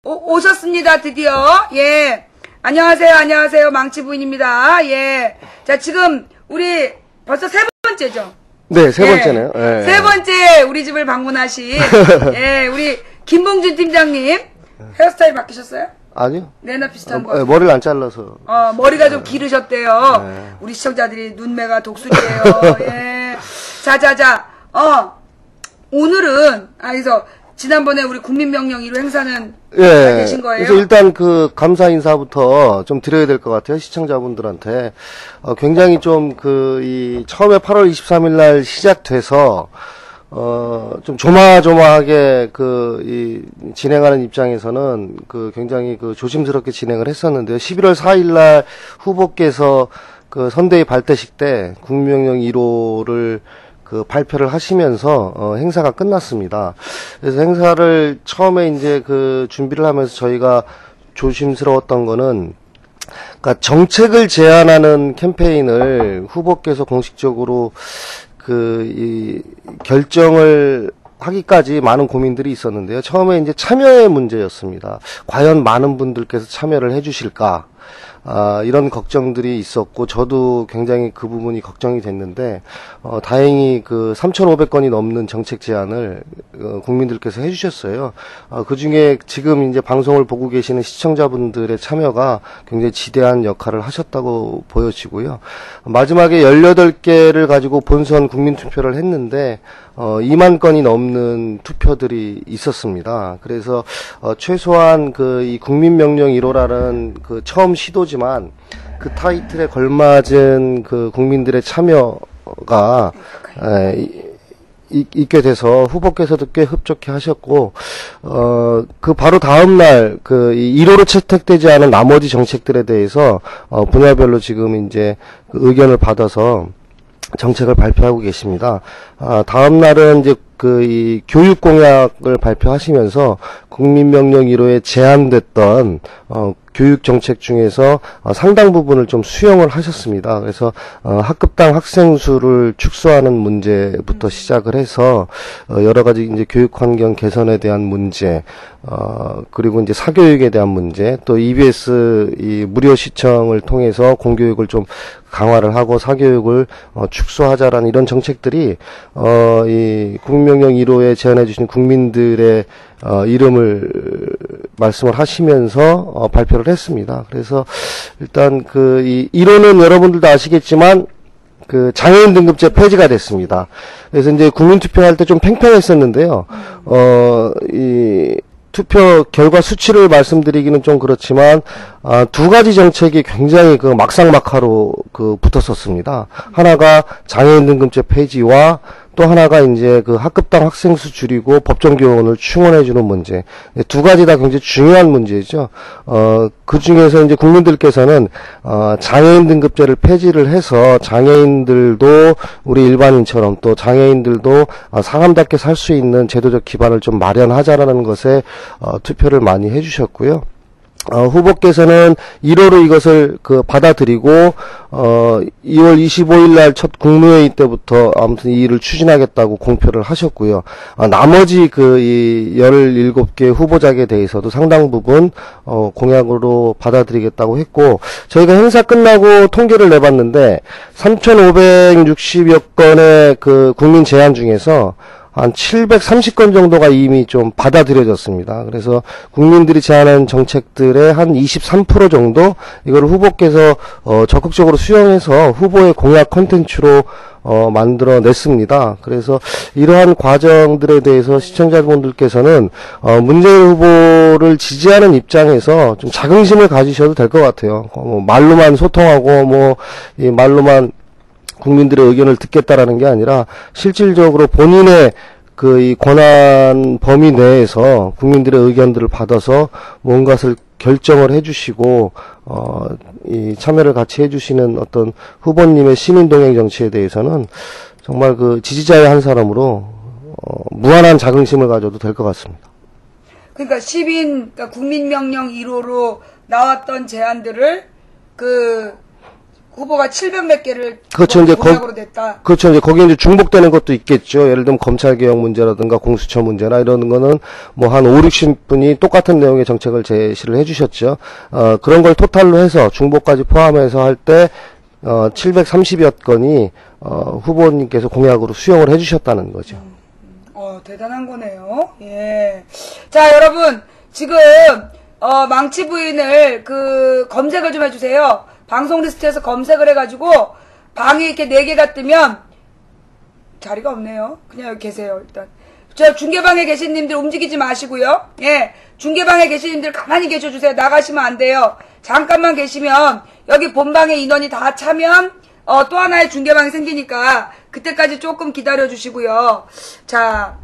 오셨습니다, 드디어. 예. 안녕하세요. 망치 부인입니다. 예. 자, 지금, 우리, 벌써 세 번째죠? 네, 세 번째네요. 예. 세 번째, 우리 집을 방문하신, 예, 우리, 김봉준 팀장님. 헤어스타일 바뀌셨어요? 아니요. 내나 비슷한 거. 머리를 안 잘라서. 머리가 좀 기르셨대요. 네. 우리 시청자들이 눈매가 독수리예요. 예. 자. 오늘은, 그래서, 지난번에 우리 국민명령 1호 행사는 잘 계신 거예요? 그래서 일단 그 감사 인사부터 좀 드려야 될 것 같아요. 시청자분들한테. 굉장히 좀 처음에 8월 23일 날 시작돼서 좀 조마조마하게 진행하는 입장에서는 굉장히 조심스럽게 진행을 했었는데요. 11월 4일 날 후보께서 선대위 발대식 때 국민명령 1호를 발표를 하시면서 행사가 끝났습니다. 그래서 행사를 처음에 이제 준비를 하면서 저희가 조심스러웠던 거는, 그러니까 정책을 제안하는 캠페인을 후보께서 공식적으로 이 결정을 하기까지 많은 고민들이 있었는데요. 처음에 이제 참여의 문제였습니다. 과연 많은 분들께서 참여를 해주실까? 이런 걱정들이 있었고, 저도 굉장히 그 부분이 걱정이 됐는데, 다행히 3,500건이 넘는 정책 제안을, 국민들께서 해주셨어요. 그 중에 지금 이제 방송을 보고 계시는 시청자분들의 참여가 굉장히 지대한 역할을 하셨다고 보여지고요. 마지막에 18개를 가지고 본선 국민투표를 했는데, 2만 건이 넘는 투표들이 있었습니다. 그래서, 최소한 이 국민명령 1호라는 처음 시도지만 그 타이틀에 걸맞은 국민들의 참여가 있게 돼서 후보께서도 꽤 흡족해 하셨고, 바로 다음날 1호로 채택되지 않은 나머지 정책들에 대해서, 분야별로 지금 이제 의견을 받아서 정책을 발표하고 계십니다. 다음 날은 이제 이 교육 공약을 발표하시면서 국민명령 1호에 제안됐던 교육 정책 중에서 상당 부분을 좀 수용을 하셨습니다. 그래서 학급당 학생 수를 축소하는 문제부터 시작을 해서 여러 가지 이제 교육 환경 개선에 대한 문제, 그리고 이제 사교육에 대한 문제, 또 EBS 무료 시청을 통해서 공교육을 좀 강화를 하고 사교육을 축소하자라는 이런 정책들이 이 국민명령 1호에 제안해 주신 국민들의 이름을 말씀을 하시면서 발표를 했습니다. 그래서 일단 이 1호는 여러분들도 아시겠지만 장애인 등급제 폐지가 됐습니다. 그래서 이제 국민투표할 때 좀 팽팽했었는데요. 이 투표 결과 수치를 말씀드리기는 좀 그렇지만, 두 가지 정책이 굉장히 막상막하로 붙었었습니다. 하나가 장애인 등급제 폐지와 또 하나가 이제 학급당 학생 수 줄이고 법정 교원을 충원해주는 문제. 두 가지 다 굉장히 중요한 문제죠. 그 중에서 이제 국민들께서는, 장애인 등급제를 폐지를 해서 장애인들도 우리 일반인처럼 또 장애인들도 사람답게 살 수 있는 제도적 기반을 좀 마련하자라는 것에, 투표를 많이 해주셨고요. 후보께서는 1호로 이것을 받아들이고 2월 25일 날 첫 국무회의 때부터 아무튼 이 일을 추진하겠다고 공표를 하셨고요. 나머지 이 17개 후보작에 대해서도 상당 부분 공약으로 받아들이겠다고 했고, 저희가 행사 끝나고 통계를 내봤는데 3,560여 건의 국민 제안 중에서 한 730건 정도가 이미 좀 받아들여졌습니다. 그래서 국민들이 제안한 정책들의 한 23% 정도 이거를 후보께서 적극적으로 수용해서 후보의 공약 콘텐츠로 만들어냈습니다. 그래서 이러한 과정들에 대해서 시청자분들께서는 문재인 후보를 지지하는 입장에서 좀 자긍심을 가지셔도 될 것 같아요. 말로만 소통하고 이 말로만 국민들의 의견을 듣겠다라는 게 아니라 실질적으로 본인의 이 권한 범위 내에서 국민들의 의견들을 받아서 뭔가를 결정을 해주시고 이 참여를 같이 해주시는 어떤 후보님의 시민동행 정치에 대해서는 정말 지지자의 한 사람으로 무한한 자긍심을 가져도 될 것 같습니다. 그러니까 국민명령 1호로 나왔던 제안들을 후보가 700몇 개를 그렇죠. 이제 공약으로 냈다. 그렇죠. 이제 거기에 이제 중복되는 것도 있겠죠. 예를 들면 검찰개혁 문제라든가 공수처 문제나 이런 거는 뭐 한 5, 60분이 똑같은 내용의 정책을 제시를 해주셨죠. 그런 걸 토탈로 해서 중복까지 포함해서 할 때 730여 건이 후보님께서 공약으로 수용을 해주셨다는 거죠. 대단한 거네요. 예. 자, 여러분 지금 망치 부인을 검색을 좀 해주세요. 방송 리스트에서 검색을 해가지고 방이 이렇게 4개가 뜨면 자리가 없네요. 그냥 여기 계세요. 일단 저 중계방에 계신 님들 움직이지 마시고요. 예, 중계방에 계신 님들 가만히 계셔주세요. 나가시면 안 돼요. 잠깐만 계시면 여기 본방의 인원이 다 차면 또 하나의 중계방이 생기니까 그때까지 조금 기다려 주시고요. 자,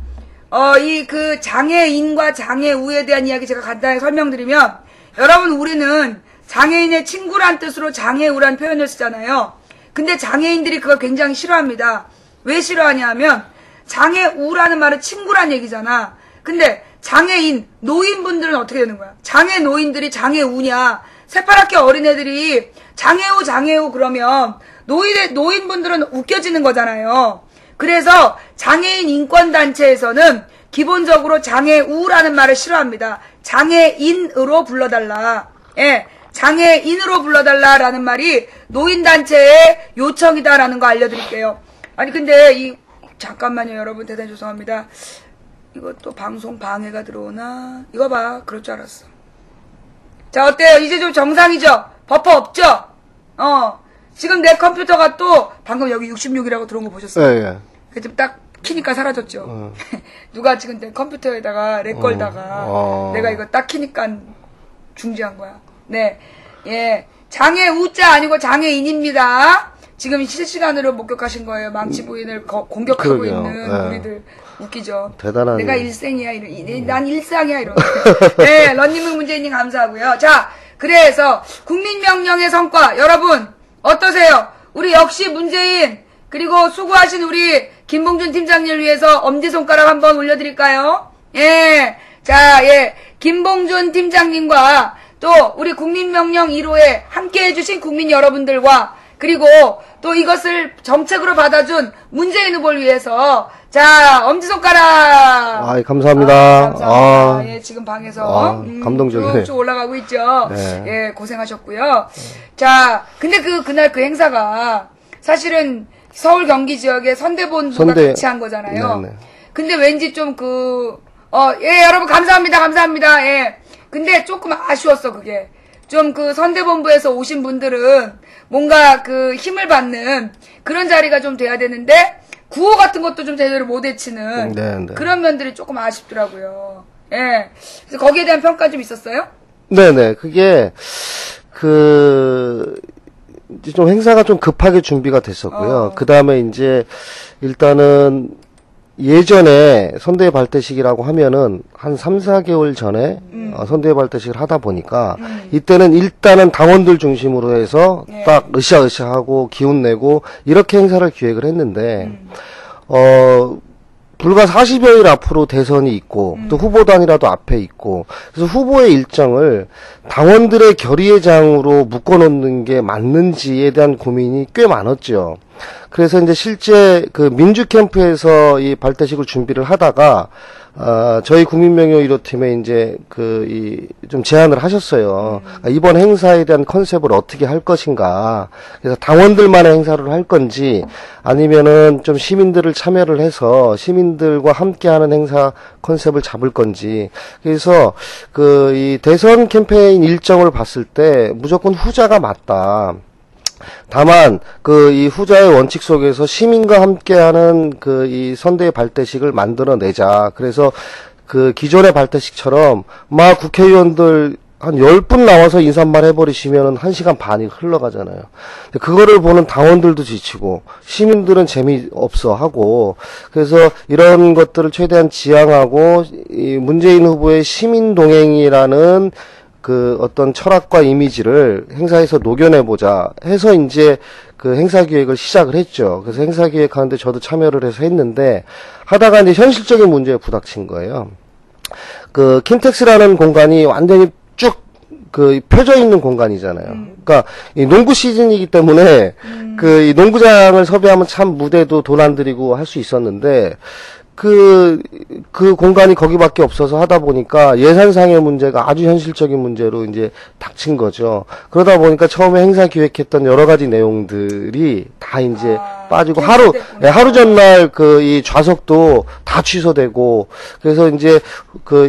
장애인과 장애우에 대한 이야기 제가 간단히 설명드리면, 여러분 우리는 장애인의 친구란 뜻으로 장애우란 표현을 쓰잖아요. 근데 장애인들이 그걸 굉장히 싫어합니다. 왜 싫어하냐면 장애우라는 말은 친구란 얘기잖아. 근데 장애인, 노인분들은 어떻게 되는 거야? 장애노인들이 장애우냐? 새파랗게 어린애들이 장애우 그러면 노인분들은 웃겨지는 거잖아요. 그래서 장애인 인권단체에서는 기본적으로 장애우라는 말을 싫어합니다. 장애인으로 불러달라. 예, 장애인으로 불러달라라는 말이 노인단체의 요청이다라는 거 알려드릴게요. 아니 근데 잠깐만요 여러분, 대단히 죄송합니다. 이것도 방송 방해가 들어오나? 이거 봐, 그럴 줄 알았어. 자, 어때요? 이제 좀 정상이죠? 버퍼 없죠? 지금 내 컴퓨터가 또 방금 여기 66이라고 들어온 거 보셨어요? 예. 지금 딱 키니까 사라졌죠? 누가 지금 내 컴퓨터에다가 렉 걸다가 내가 이거 딱 키니까 중지한 거야. 네. 예. 장애우자 아니고 장애인입니다. 지금 실시간으로 목격하신 거예요. 망치 부인을 공격하고 그러게요. 있는 우리들. 웃기죠. 대단한. 내가 일생이야, 난 일상이야, 이런. 네, 런닝맨 문재인님 감사하고요. 자, 그래서 국민명령의 성과, 여러분, 어떠세요? 우리 역시 문재인, 그리고 수고하신 우리 김봉준 팀장님을 위해서 엄지손가락 한번 올려드릴까요? 예. 자, 예. 김봉준 팀장님과 또 우리 국민명령 1호에 함께 해주신 국민 여러분들과 그리고 또 이것을 정책으로 받아준 문재인 후보를 위해서 자, 엄지손가락. 감사합니다. 감사합니다. 예, 지금 방에서 감동적이네. 쭉 올라가고 있죠. 네. 예, 고생하셨고요. 같이 근데 그날 그 행사가 사실은 서울 경기 지역의 선대본부가 같이 한 거잖아요. 네네. 근데 왠지 좀 예, 여러분 감사합니다. 예. 근데 조금 아쉬웠어, 그게. 좀 선대본부에서 오신 분들은 뭔가 힘을 받는 그런 자리가 좀 돼야 되는데, 구호 같은 것도 좀 제대로 못 외치는 네네. 그런 면들이 조금 아쉽더라고요. 예. 그래서 거기에 대한 평가 좀 있었어요? 네네. 그게, 이제 좀 행사가 좀 급하게 준비가 됐었고요. 그 다음에 이제, 일단은, 예전에 선대위 발대식이라고 하면은 한 3, 4개월 전에 선대위 발대식을 하다 보니까 이때는 일단은 당원들 중심으로 해서 딱 으쌰으쌰하고 기운 내고 이렇게 행사를 기획을 했는데 불과 40여일 앞으로 대선이 있고 또 후보단이라도 앞에 있고 그래서 후보의 일정을 당원들의 결의회장으로 묶어놓는 게 맞는지에 대한 고민이 꽤 많았죠. 그래서 이제 실제 민주 캠프에서 이 발대식을 준비를 하다가 저희 국민명령 1호 팀에 이제 좀 제안을 하셨어요. 이번 행사에 대한 컨셉을 어떻게 할 것인가. 그래서 당원들만의 행사를 할 건지 아니면은 좀 시민들을 참여를 해서 시민들과 함께하는 행사 컨셉을 잡을 건지. 그래서 이 대선 캠페인 일정을 봤을 때 무조건 후자가 맞다. 다만 이 후자의 원칙 속에서 시민과 함께하는 이 선대의 발대식을 만들어내자. 그래서 기존의 발대식처럼 막 국회의원들 한 10분 나와서 인사말 해버리시면은 1시간 반이 흘러가잖아요. 그거를 보는 당원들도 지치고 시민들은 재미없어 하고 그래서 이런 것들을 최대한 지양하고 이 문재인 후보의 시민동행이라는 어떤 철학과 이미지를 행사에서 녹여내보자 해서 이제 행사 기획을 시작을 했죠. 그래서 행사 기획하는데 저도 참여를 해서 했는데 하다가 이제 현실적인 문제에 부닥친 거예요. 킨텍스라는 공간이 완전히 쭉 펴져 있는 공간이잖아요. 그러니까 이 농구 시즌이기 때문에 이 농구장을 섭외하면 참 무대도 돈 안 들이고 할 수 있었는데 그 공간이 거기밖에 없어서 하다 보니까 예산상의 문제가 아주 현실적인 문제로 이제 닥친 거죠. 그러다 보니까 처음에 행사 기획했던 여러 가지 내용들이 다 이제 빠지고 하루 전날 이 좌석도 다 취소되고 그래서 이제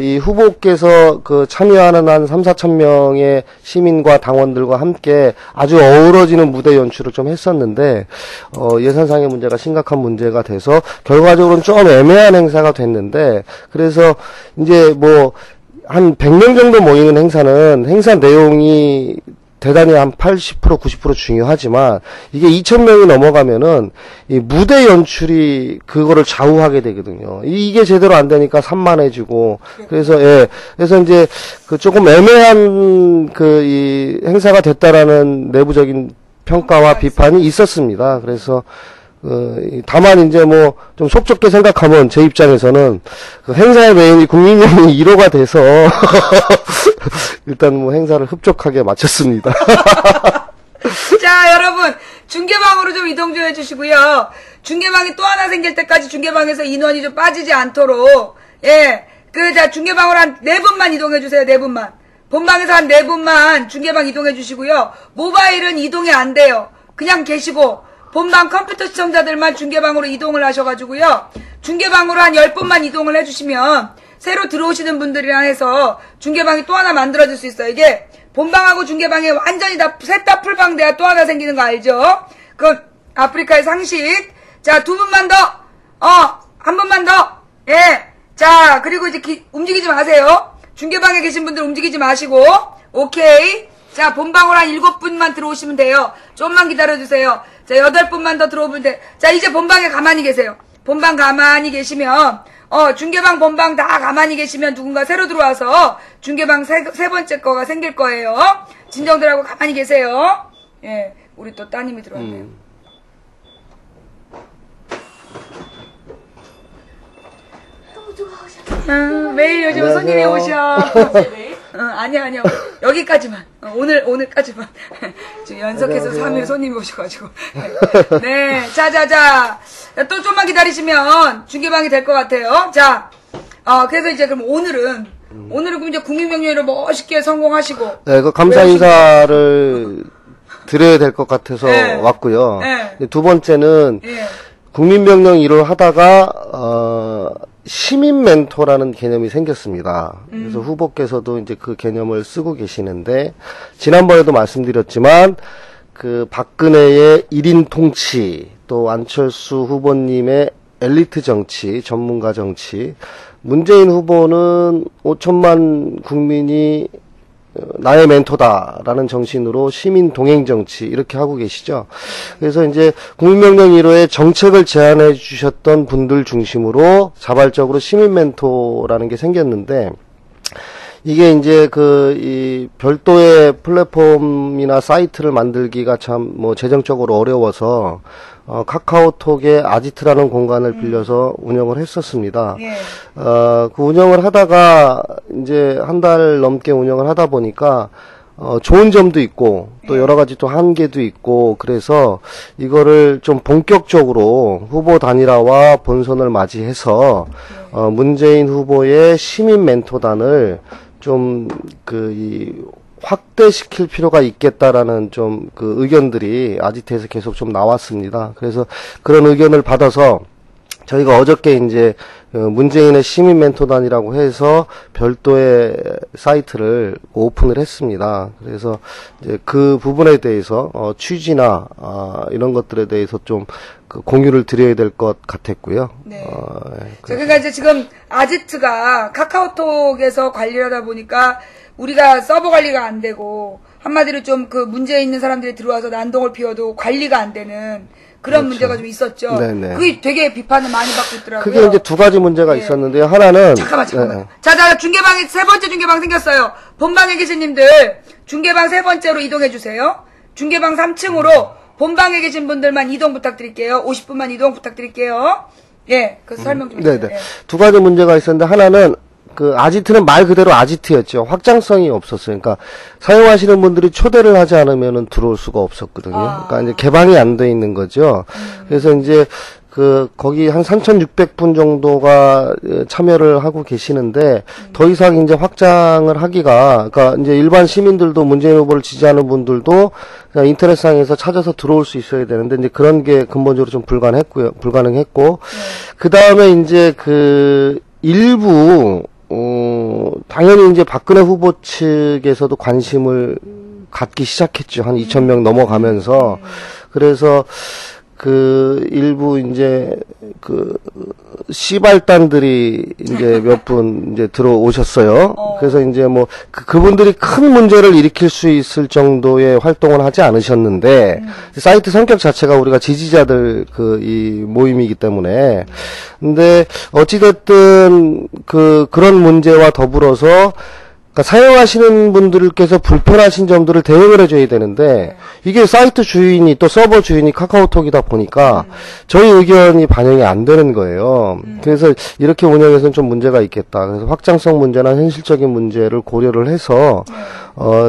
이 후보께서 참여하는 한 3-4천 명의 시민과 당원들과 함께 아주 어우러지는 무대 연출을 좀 했었는데 예산상의 문제가 심각한 문제가 돼서 결과적으로는 좀 애매한 행사가 됐는데 그래서 이제 한 100명 정도 모이는 행사는 행사 내용이 대단히 한 80%, 90% 중요하지만 이게 2,000명이 넘어가면은 이 무대 연출이 그거를 좌우하게 되거든요. 이게 제대로 안 되니까 산만해지고 그래서 그래서 이제 조금 애매한 이 행사가 됐다라는 내부적인 평가와 비판이 있었습니다. 그래서 다만 이제 좀 속 좁게 생각하면 제 입장에서는 행사의 메인이 국민연맹 1호가 돼서 일단 행사를 흡족하게 마쳤습니다. 자, 여러분 중계방으로 좀 이동 좀 해주시고요. 중계방이 또 하나 생길 때까지 중계방에서 인원이 좀 빠지지 않도록 자 중계방으로 한 4분만 이동해 주세요. 4분만. 본방에서 한 4분만 중계방 이동해 주시고요. 모바일은 이동이 안 돼요. 그냥 계시고 본방 컴퓨터 시청자들만 중계방으로 이동을 하셔가지고요. 중계방으로 한 10분만 이동을 해주시면 새로 들어오시는 분들이랑 해서 중계방이 또 하나 만들어질 수 있어요. 이게 본방하고 중계방에 완전히 셋 다 풀방 돼야 또 하나 생기는 거 알죠? 그 아프리카의 상식. 자, 2분만 더. 한 번만 더. 자, 그리고 이제 움직이지 마세요. 중계방에 계신 분들 움직이지 마시고. 오케이. 자, 본방으로 한 7분만 들어오시면 돼요. 좀만 기다려주세요. 자, 8분만 더 들어오면 돼. 자, 이제 본방에 가만히 계세요. 본방 가만히 계시면, 중계방, 본방 다 가만히 계시면 누군가 새로 들어와서 중계방 세 번째 거가 생길 거예요. 진정들 하고 가만히 계세요. 우리 또 따님이 들어왔네요. 매일 요즘 안녕하세요. 손님이 오셔. 아니야. 여기까지만. 오늘까지만. 지금 연속해서 안녕하세요. 3일 손님이 오셔가지고. 네. 자. 또 좀만 기다리시면 중계방이 될 것 같아요. 자, 그래서 이제 그럼 오늘은 그럼 이제 국민명령으로 멋있게 성공하시고. 네, 감사 인사를 드려야 될 것 같아서 왔고요. 두 번째는 국민명령 1호 하다가, 시민 멘토라는 개념이 생겼습니다. 그래서 후보께서도 이제 그 개념을 쓰고 계시는데, 지난번에도 말씀드렸지만, 박근혜의 1인 통치, 또 안철수 후보님의 엘리트 정치, 전문가 정치, 문재인 후보는 5천만 국민이 나의 멘토다라는 정신으로 시민 동행 정치 이렇게 하고 계시죠. 그래서 이제 국민명령 1호에 정책을 제안해 주셨던 분들 중심으로 자발적으로 시민 멘토라는 게 생겼는데 이게 이제 이 별도의 플랫폼이나 사이트를 만들기가 참 재정적으로 어려워서 카카오톡의 아지트라는 공간을 빌려서 운영을 했었습니다. 그 운영을 하다가 이제 한 달 넘게 운영을 하다 보니까 좋은 점도 있고 또 여러 가지 또 한계도 있고 그래서 이거를 좀 본격적으로 후보 단일화와 본선을 맞이해서 문재인 후보의 시민 멘토단을 좀 확대시킬 필요가 있겠다라는 좀 의견들이 아지트에서 계속 좀 나왔습니다. 그래서 그런 의견을 받아서 저희가 어저께 이제 문재인의 시민 멘토단이라고 해서 별도의 사이트를 오픈을 했습니다. 그래서 이제 그 부분에 대해서 취지나 이런 것들에 대해서 좀 공유를 드려야 될 것 같았고요. 네. 그러니까 이제 지금 아지트가 카카오톡에서 관리를 하다 보니까 우리가 서버 관리가 안 되고 한마디로 좀 문제 있는 사람들이 들어와서 난동을 피워도 관리가 안 되는 그런 문제가 좀 있었죠. 네네. 그게 되게 비판을 많이 받고 있더라고요. 그게 이제 두 가지 문제가 있었는데요. 하나는 잠깐만. 자, 중계방에 세 번째 중계방 생겼어요. 본방에 계신 님들 중계방 세 번째로 이동해 주세요. 중계방 3층으로 본방에 계신 분들만 이동 부탁드릴게요. 50분만 이동 부탁드릴게요. 그래서 설명 좀 해주세요. 네네. 두 가지 문제가 있었는데 하나는 그 아지트는 말 그대로 아지트였죠. 확장성이 없었어요. 그러니까 사용하시는 분들이 초대를 하지 않으면은 들어올 수가 없었거든요. 그러니까 이제 개방이 안 돼 있는 거죠. 그래서 이제 거기 한 3,600분 정도가 참여를 하고 계시는데, 더 이상 이제 확장을 하기가, 그러니까 이제 일반 시민들도 문재인 후보를 지지하는 분들도 그냥 인터넷상에서 찾아서 들어올 수 있어야 되는데, 이제 그런 게 근본적으로 좀 불가능했고, 그 다음에 이제 일부, 당연히 이제 박근혜 후보 측에서도 관심을 갖기 시작했죠. 한 2,000명 넘어가면서. 그래서, 일부 이제 시발단들이 이제 몇 분 이제 들어오셨어요. 그래서 이제 뭐 그분들이 큰 문제를 일으킬 수 있을 정도의 활동을 하지 않으셨는데, 사이트 성격 자체가 우리가 지지자들 이 모임이기 때문에. 근데 어찌됐든 그런 문제와 더불어서, 그러니까 사용하시는 분들께서 불편하신 점들을 대응을 해줘야 되는데, 이게 사이트 주인이 또 서버 주인이 카카오톡이다 보니까 저희 의견이 반영이 안 되는 거예요. 그래서 이렇게 운영해서는 좀 문제가 있겠다. 그래서 확장성 문제나 현실적인 문제를 고려를 해서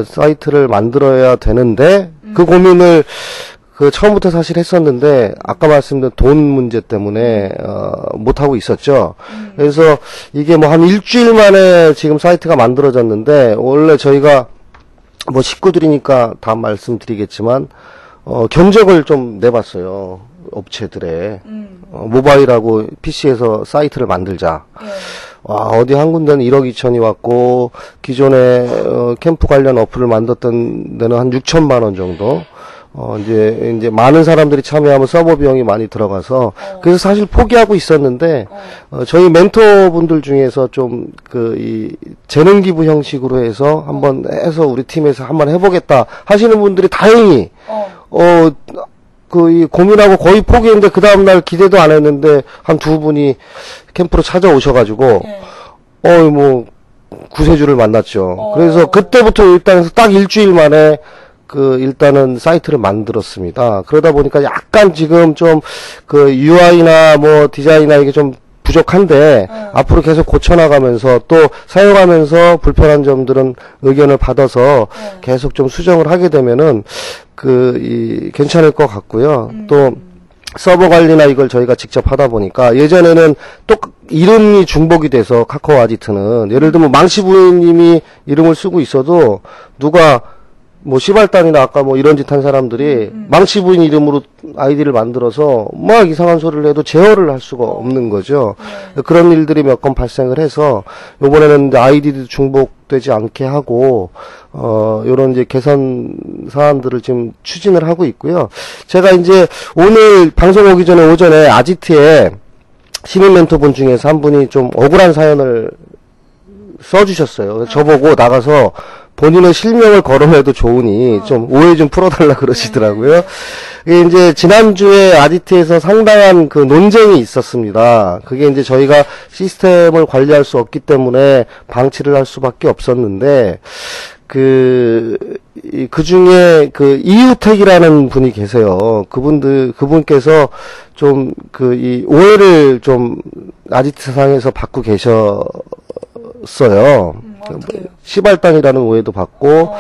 사이트를 만들어야 되는데, 그 고민을 처음부터 사실 했었는데, 아까 말씀드린 돈 문제 때문에, 못하고 있었죠. 그래서 이게 뭐 한 일주일 만에 지금 사이트가 만들어졌는데, 원래 저희가 뭐 식구들이니까 다 말씀드리겠지만, 견적을 좀 내봤어요. 업체들에. 모바일하고 PC에서 사이트를 만들자. 와, 어디 한 군데는 1억 2천이 왔고, 기존에, 캠프 관련 어플을 만들었던 데는 한 6천만 원 정도. 이제 많은 사람들이 참여하면 서버 비용이 많이 들어가서, 그래서 사실 포기하고 있었는데, 저희 멘토분들 중에서 좀, 이 재능 기부 형식으로 해서 한번 해서 우리 팀에서 한번 해보겠다 하시는 분들이 다행히, 이 고민하고 거의 포기했는데, 그 다음날 기대도 안 했는데, 한 두 분이 캠프로 찾아오셔가지고, 뭐, 구세주를 만났죠. 그래서 그때부터 일단 딱 일주일 만에, 일단은 사이트를 만들었습니다. 그러다 보니까 약간 지금 좀, UI나 뭐 디자인이나 이게 좀 부족한데, 앞으로 계속 고쳐나가면서 또 사용하면서 불편한 점들은 의견을 받아서 계속 좀 수정을 하게 되면은, 괜찮을 것 같고요. 또, 서버 관리나 이걸 저희가 직접 하다 보니까, 예전에는 또 이름이 중복이 돼서 카카오 아지트는, 예를 들면 망시 부인님이 이름을 쓰고 있어도, 누가 뭐 시발단이나 아까 뭐 이런 짓 한 사람들이 망치 부인 이름으로 아이디를 만들어서 막 이상한 소리를 해도 제어를 할 수가 없는 거죠. 그런 일들이 몇 건 발생을 해서 이번에는 아이디도 중복되지 않게 하고 요런 이제 개선 사안들을 지금 추진을 하고 있고요. 제가 이제 오늘 방송 오기 전에 오전에 아지트에 시민 멘토분 중에서 한 분이 좀 억울한 사연을 써주셨어요. 저보고 나가서 본인의 실명을 거론해도 좋으니 좀 오해 좀 풀어달라 그러시더라고요. 이게 이제 지난주에 아지트에서 상당한 논쟁이 있었습니다. 그게 이제 저희가 시스템을 관리할 수 없기 때문에 방치를 할 수밖에 없었는데, 그 중에 이유택이라는 분이 계세요. 그분께서 좀 이 오해를 좀 아지트 상에서 받고 계셨어요. 시발단이라는 오해도 받고,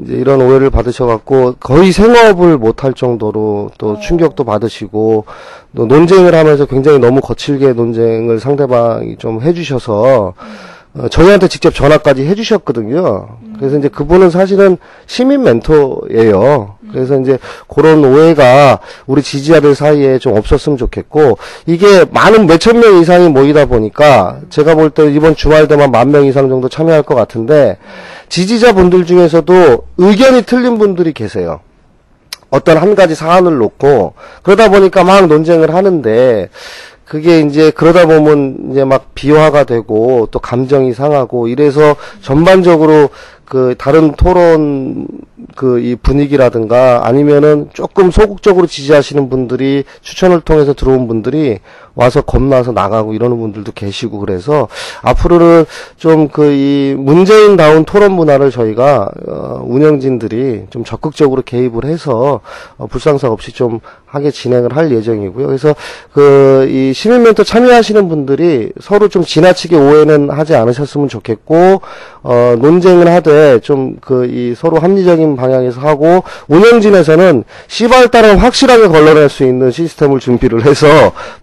이제 이런 오해를 받으셔갖고, 거의 생업을 못할 정도로 또 충격도 받으시고, 또 논쟁을 하면서 굉장히 너무 거칠게 논쟁을 상대방이 좀 해주셔서, 저희한테 직접 전화까지 해주셨거든요. 그래서 이제 그분은 사실은 시민 멘토예요. 그래서 이제 그런 오해가 우리 지지자들 사이에 좀 없었으면 좋겠고, 이게 많은 몇천 명 이상이 모이다 보니까 제가 볼 때 이번 주말 되면 10,000명 이상 정도 참여할 것 같은데, 지지자분들 중에서도 의견이 틀린 분들이 계세요. 어떤 한 가지 사안을 놓고 그러다 보니까 막 논쟁을 하는데, 그게 이제 그러다 보면 이제 막 비화가 되고 또 감정이 상하고 이래서 전반적으로 그 다른 토론 그 이 분위기라든가 아니면은 조금 소극적으로 지지하시는 분들이 추천을 통해서 들어온 분들이 와서 겁나서 나가고 이러는 분들도 계시고 그래서 앞으로는 좀 그 이 문재인다운 토론 문화를 저희가 운영진들이 좀 적극적으로 개입을 해서 불상사 없이 좀 하게 진행을 할 예정이고요. 그래서 그 이 시민 멘토 참여하시는 분들이 서로 좀 지나치게 오해는 하지 않으셨으면 좋겠고 논쟁을 하되 좀 그 이 서로 합리적인 방향에서 하고 운영진에서는 시발단은 확실하게 걸러낼 수 있는 시스템을 준비를 해서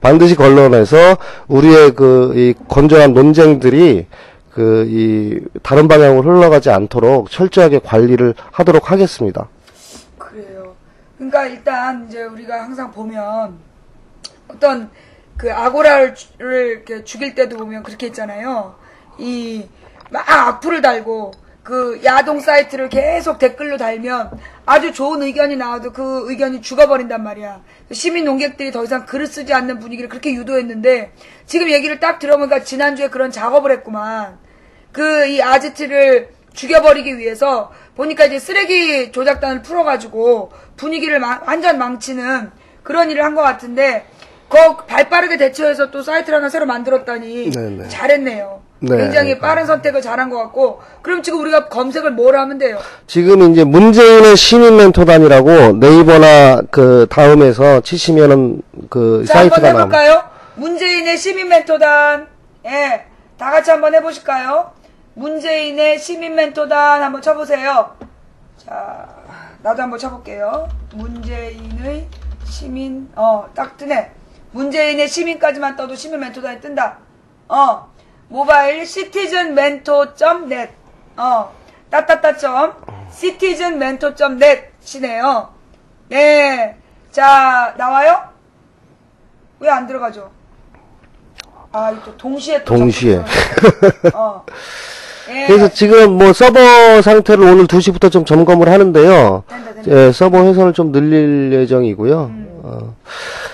반드시 걸러내서 우리의 그 이 건전한 논쟁들이 그 이 다른 방향으로 흘러가지 않도록 철저하게 관리를 하도록 하겠습니다. 그래요. 그러니까 일단 이제 우리가 항상 보면 어떤 그 아고라를 이렇게 죽일 때도 보면 그렇게 했잖아요. 이 막 악플을 달고 그 야동 사이트를 계속 댓글로 달면 아주 좋은 의견이 나와도 그 의견이 죽어버린단 말이야. 시민 농객들이 더 이상 글을 쓰지 않는 분위기를 그렇게 유도했는데 지금 얘기를 딱 들어보니까 지난주에 그런 작업을 했구만. 그 이 아지트를 죽여버리기 위해서 보니까 이제 쓰레기 조작단을 풀어가지고 분위기를 완전 망치는 그런 일을 한 것 같은데 그 발빠르게 대처해서 또 사이트를 하나 새로 만들었다니 네네. 잘했네요. 네. 굉장히 빠른 선택을 잘한 것 같고 그럼 지금 우리가 검색을 뭘 하면 돼요? 지금 이제 문재인의 시민 멘토단이라고 네이버나 그 다음에서 치시면은 그 자, 사이트가 한번 나옵니다. 해볼까요? 문재인의 시민 멘토단. 예, 다 같이 한번 해보실까요? 문재인의 시민 멘토단 한번 쳐보세요. 자, 나도 한번 쳐볼게요. 문재인의 시민, 딱 뜨네. 문재인의 시민까지만 떠도 시민 멘토단이 뜬다. 모바일 citizenmentor.net citizenmentor.net이네요. 네. 자, 나와요? 왜 안 들어가죠? 아, 이거 또 동시에 또 동시에. 예. 그래서 지금 뭐 서버 상태를 오늘 2시부터 좀 점검을 하는데요. 된다. 예, 서버 회선을 좀 늘릴 예정이고요.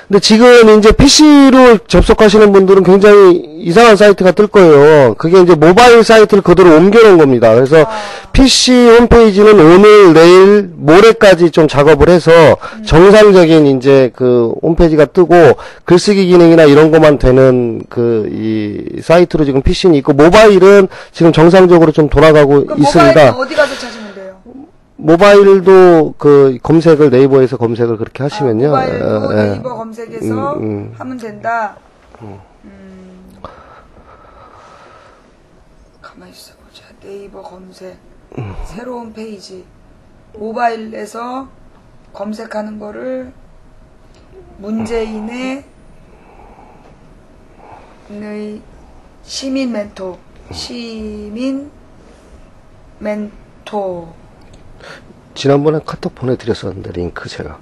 근데 지금 이제 PC로 접속하시는 분들은 굉장히 이상한 사이트가 뜰 거예요. 그게 이제 모바일 사이트를 그대로 옮겨놓은 겁니다. 그래서 PC 홈페이지는 오늘, 내일, 모레까지 좀 작업을 해서 정상적인 이제 그 홈페이지가 뜨고 글쓰기 기능이나 이런 것만 되는 그 이 사이트로 지금 PC는 있고 모바일은 지금 정상적으로 좀 돌아가고 그럼 있습니다. 모바일은 어디 가서 찾으면 돼요? 모바일도 그 검색을 네이버에서 검색을 그렇게 하시면요. 모바일도 네이버 검색해서 하면 된다. 가만히 있어보자. 네이버 검색. 새로운 페이지. 모바일에서 검색하는 거를 문재인의 시민 멘토. 지난번에 카톡 보내드렸었는데 링크 제가.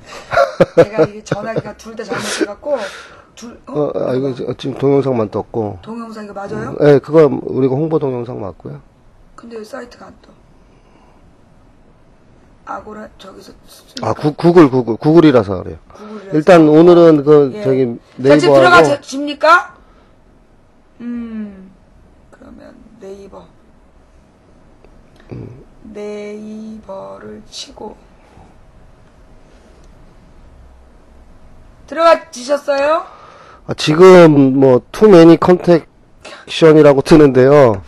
내가 이게 전화기가 둘 다 잘못해갖고 이거 지금 동영상만 떴고. 동영상 이거 맞아요? 네, 그거 우리가 홍보 동영상 맞고요. 근데 왜 사이트가 안 떠? 아고라 저기서 구글이라서 그래요. 구글이라서. 일단 오늘은 그 예. 저기 자, 지금 네이버하고 들어가십니까? 그러면 네이버를 치고 들어가지셨어요? 지금 뭐 투매니 컨택션이라고 뜨는데요.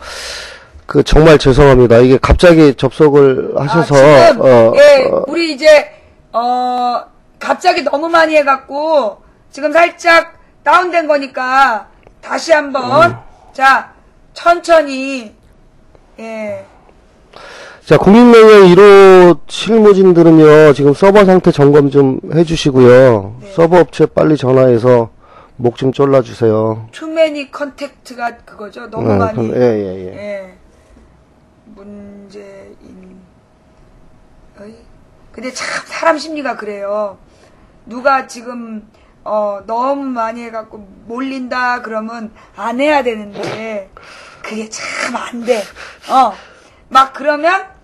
그 정말 죄송합니다. 이게 갑자기 접속을 하셔서 지금 우리 이제 갑자기 너무 많이 해갖고 지금 살짝 다운된 거니까 다시 한번 자 천천히 자, 국민명예 1호 실무진들은요, 지금 서버 상태 점검 좀 해주시고요. 네. 서버 업체 빨리 전화해서 목 좀 졸라주세요. 투매니 컨택트가 그거죠. 너무 많이. 예. 문재인. 근데 참 사람 심리가 그래요. 누가 지금 너무 많이 해갖고 몰린다 그러면 안 해야 되는데 그게 참 안 돼. 막 그러면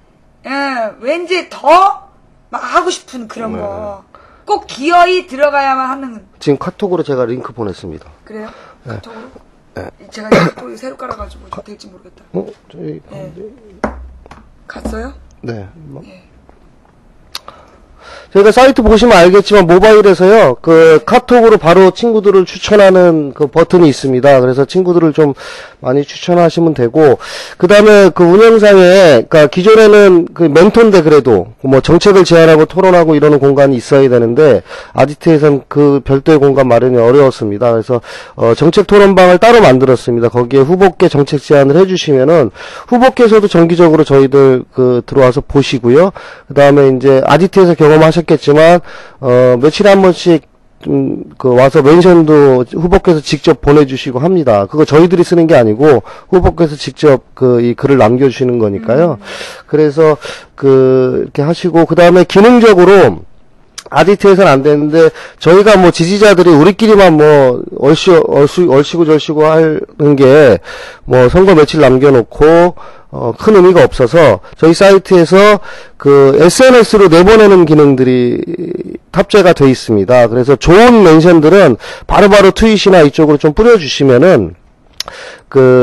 왠지 더 막 하고 싶은 그런 거. 꼭 기어이 들어가야만 하는. 지금 카톡으로 제가 링크 보냈습니다. 그래요? 네. 카톡으로? 네. 제가 또 새로 깔아가지고 될지 모르겠다. 저희 네. 갔어요? 네. 저희가 사이트 보시면 알겠지만 모바일에서요, 그 카톡으로 바로 친구들을 추천하는 그 버튼이 있습니다. 그래서 친구들을 좀 많이 추천하시면 되고, 그 다음에 그 운영상에, 그니까 기존에는 그 멘토인데 그래도 뭐 정책을 제안하고 토론하고 이러는 공간이 있어야 되는데, 아지트에선 그 별도의 공간 마련이 어려웠습니다. 그래서, 정책 토론방을 따로 만들었습니다. 거기에 후보께 정책 제안을 해주시면은, 후보께서도 정기적으로 저희들 그 들어와서 보시고요. 그 다음에 이제 아지트에서 경험하셨겠지만, 며칠에 한 번씩 그 와서 멘션도 후보께서 직접 보내주시고 합니다. 그거 저희들이 쓰는 게 아니고 후보께서 직접 그 이 글을 남겨주시는 거니까요. 그래서 이렇게 하시고, 그 다음에 기능적으로 아지트에서는 안 되는데, 저희가 뭐 지지자들이 우리끼리만 뭐 얼씨구 절씨구 하는 게 뭐 선거 며칠 남겨놓고 큰 의미가 없어서 저희 사이트에서 그 SNS로 내보내는 기능들이 탑재가 돼 있습니다. 그래서 좋은 멘션들은 바로바로 트윗이나 이쪽으로 좀 뿌려주시면은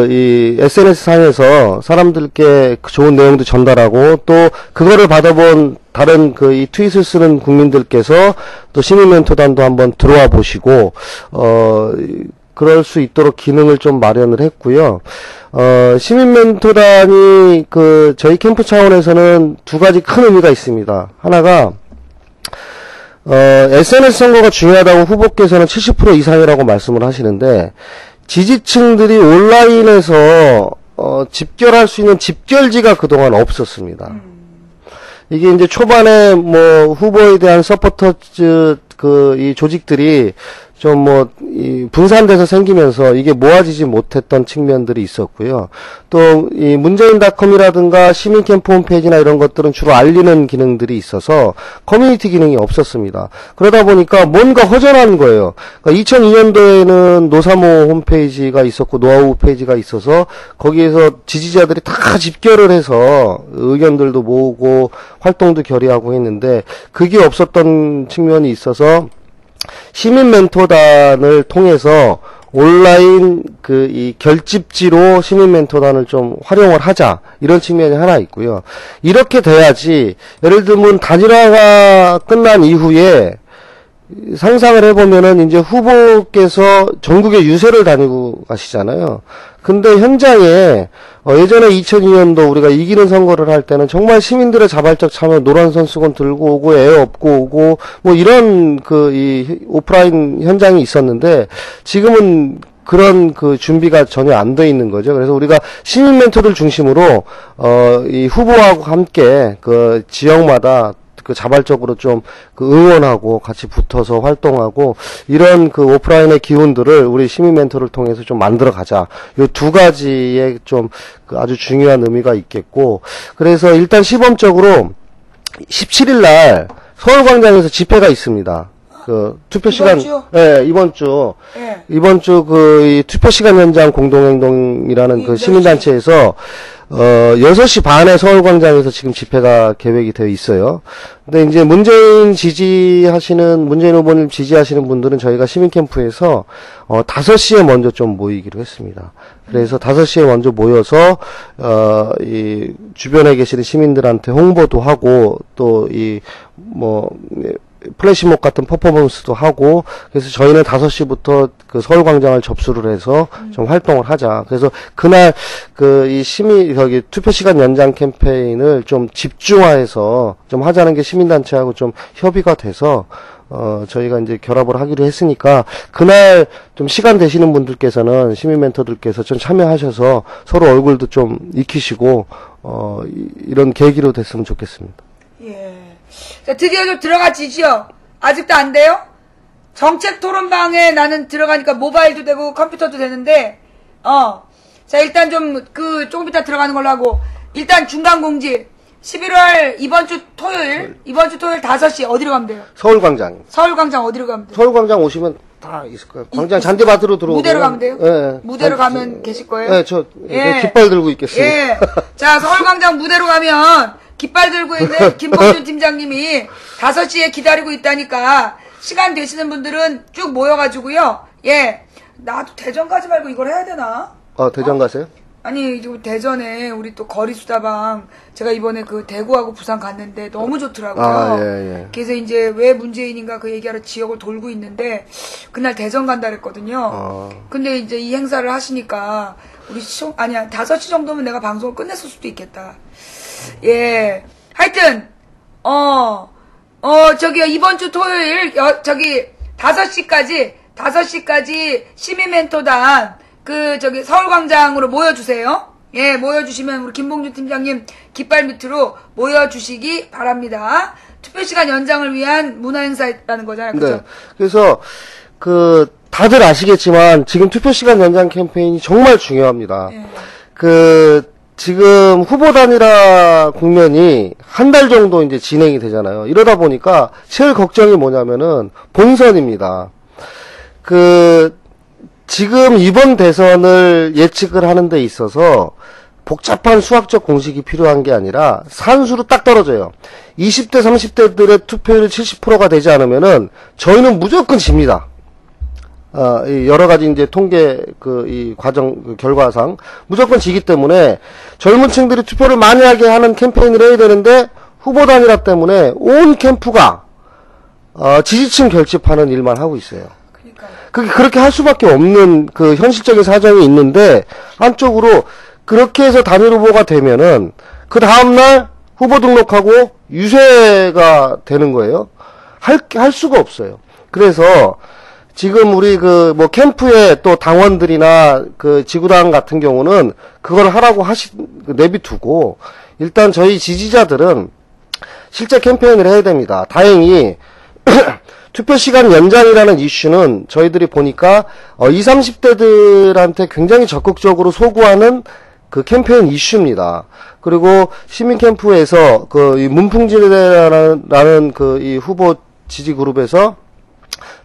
이 SNS 상에서 사람들께 좋은 내용도 전달하고, 또 그거를 받아본 다른 이 트윗을 쓰는 국민들께서 또 시민 멘토단도 한번 들어와 보시고, 그럴 수 있도록 기능을 좀 마련을 했고요. 시민 멘토단이 저희 캠프 차원에서는 두 가지 큰 의미가 있습니다. 하나가, SNS 선거가 중요하다고 후보께서는 70% 이상이라고 말씀을 하시는데, 지지층들이 온라인에서 집결할 수 있는 집결지가 그동안 없었습니다. 이게 이제 초반에 뭐 후보에 대한 서포터즈 이 조직들이 좀 분산돼서 생기면서 이게 모아지지 못했던 측면들이 있었고요. 또 이 문재인닷컴이라든가 시민캠프 홈페이지나 이런 것들은 주로 알리는 기능들이 있어서 커뮤니티 기능이 없었습니다. 그러다 보니까 뭔가 허전한 거예요. 그러니까 2002년도에는 노사모 홈페이지가 있었고 노하우 페이지가 있어서 거기에서 지지자들이 다 집결을 해서 의견들도 모으고 활동도 결의하고 했는데, 그게 없었던 측면이 있어서 시민 멘토단을 통해서 온라인 이 결집지로 시민 멘토단을 좀 활용을 하자, 이런 측면이 하나 있고요. 이렇게 돼야지, 예를 들면 단일화가 끝난 이후에 상상을 해보면은 이제 후보께서 전국에 유세를 다니고 가시잖아요. 근데 현장에 예전에 2002년도 우리가 이기는 선거를 할 때는 정말 시민들의 자발적 참여, 노란 선수건 들고 오고 애 업고 오고 뭐 이런 이 오프라인 현장이 있었는데, 지금은 그런 준비가 전혀 안 돼 있는 거죠. 그래서 우리가 시민 멘토들 중심으로 이 후보하고 함께 지역마다 자발적으로 좀 응원하고 같이 붙어서 활동하고, 이런 오프라인의 기운들을 우리 시민 멘토를 통해서 좀 만들어 가자. 요 두 가지의 좀 아주 중요한 의미가 있겠고, 그래서 일단 시범적으로 17일 날 서울광장에서 집회가 있습니다. 투표 시간, 예, 이번 주 이 투표 시간 현장 공동행동이라는 시민단체에서 6시 반에 서울광장에서 지금 집회가 계획이 되어 있어요. 근데 이제 문재인 후보님 지지하시는 분들은 저희가 시민캠프에서 5시에 먼저 좀 모이기로 했습니다. 그래서 5시에 먼저 모여서 이 주변에 계시는 시민들한테 홍보도 하고, 또 플래시몹 같은 퍼포먼스도 하고, 그래서 저희는 5시부터 서울광장을 접수를 해서 좀 활동을 하자. 그래서 그날 이 투표 시간 연장 캠페인을 좀 집중화해서 좀 하자는 게 시민단체하고 좀 협의가 돼서, 저희가 이제 결합을 하기로 했으니까, 그날 좀 시간 되시는 분들께서는, 시민 멘토들께서 좀 참여하셔서 서로 얼굴도 좀 익히시고, 이런 계기로 됐으면 좋겠습니다. 예. 자, 드디어 좀 들어가지죠? 아직도 안 돼요? 정책 토론방에 나는 들어가니까 모바일도 되고 컴퓨터도 되는데, 자, 일단 조금 이따 들어가는 걸로 하고, 일단 중간 공지. 11월 이번 주 토요일 5시 어디로 가면 돼요? 서울광장. 서울광장 어디로 가면 돼요? 서울광장 오시면 다 있을 거예요. 광장 잔디밭으로 들어오고. 무대로 가면 돼요? 예. 무대로 가면 계실 거예요? 네, 저 깃발 들고 있겠습니다. 예. 자, 서울광장 무대로 가면 깃발 들고 있는 김봉준 팀장님이 5시에 기다리고 있다니까, 시간 되시는 분들은 쭉 모여가지고요. 예. 나도 대전 가지 말고 이걸 해야 되나? 대전 가세요? 아니, 지금 대전에 우리 또 거리수다방, 제가 이번에 그 대구하고 부산 갔는데 너무 좋더라고요. 아, 예. 그래서 이제 왜 문재인인가 그 얘기하러 지역을 돌고 있는데, 그날 대전 간다 그랬거든요. 근데 이제 이 행사를 하시니까, 우리 아니야, 5시 정도면 내가 방송을 끝냈을 수도 있겠다. 예. 하여튼, 저기요, 이번 주 토요일, 5시까지 시민멘토단, 서울광장으로 모여주세요. 예, 모여주시면 우리 김봉준 팀장님 깃발 밑으로 모여주시기 바랍니다. 투표시간 연장을 위한 문화행사라는 거잖아요. 그죠? 네. 그래서, 다들 아시겠지만, 지금 투표시간 연장 캠페인이 정말 중요합니다. 예. 지금 후보 단일화 국면이 한 달 정도 이제 진행이 되잖아요. 이러다 보니까 제일 걱정이 뭐냐면은 본선입니다. 지금 이번 대선을 예측을 하는 데 있어서 복잡한 수학적 공식이 필요한 게 아니라 산수로 딱 떨어져요. 20대, 30대들의 투표율이 70%가 되지 않으면은 저희는 무조건 집니다. 여러 가지 이제 통계 이 과정 결과상 무조건 지기 때문에 젊은 층들이 투표를 많이 하게 하는 캠페인을 해야 되는데 후보 단일화 때문에 온 캠프가 지지층 결집하는 일만 하고 있어요. 그렇게 할 수밖에 없는 현실적인 사정이 있는데 한쪽으로 그렇게 해서 단일 후보가 되면은 그 다음날 후보 등록하고 유세가 되는 거예요. 할 수가 없어요. 그래서 지금 우리 캠프의 또 당원들이나 지구당 같은 경우는 그걸 하라고 내비두고 일단 저희 지지자들은 실제 캠페인을 해야 됩니다. 다행히 투표시간 연장이라는 이슈는 저희들이 보니까 20, 30대들한테 굉장히 적극적으로 소구하는 캠페인 이슈입니다. 그리고 시민캠프에서 이 문풍지대라는 이 후보 지지그룹에서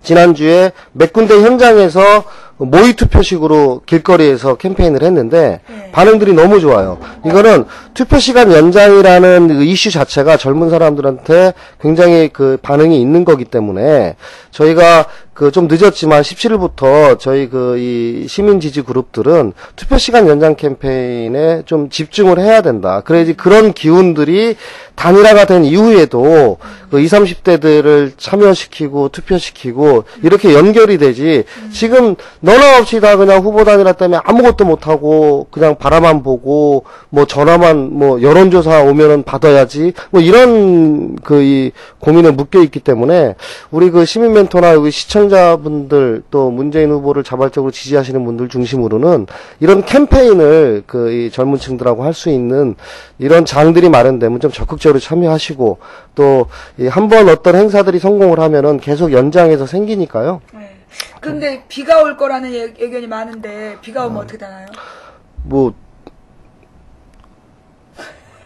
지난주에 몇 군데 현장에서 모의 투표식으로 길거리에서 캠페인을 했는데 반응들이 너무 좋아요. 이거는 투표시간 연장이라는 이슈 자체가 젊은 사람들한테 굉장히 반응이 있는 거기 때문에 저희가 좀 늦었지만 17일부터 저희 이 시민 지지 그룹들은 투표시간 연장 캠페인에 좀 집중을 해야 된다. 그래야지 그런 기운들이 단일화가 된 이후에도 20, 30대들을 참여시키고 투표시키고 이렇게 연결이 되지. 지금 너나 없이 다 그냥 후보 단일화 때문에 아무것도 못하고 그냥 바라만 보고 전화만 여론조사 오면은 받아야지 이런 이 고민에 묶여 있기 때문에 우리 시민 멘토나 여기 시청자분들 또 문재인 후보를 자발적으로 지지하시는 분들 중심으로는 이런 캠페인을 이 젊은 층들하고 할 수 있는 이런 장들이 마련되면 좀 적극적으로 참여하시고 또 한번 어떤 행사들이 성공을 하면은 계속 연장해서 생기니까요. 네. 근데 비가 올 거라는 의견이 많은데 비가 오면 어떻게 되나요?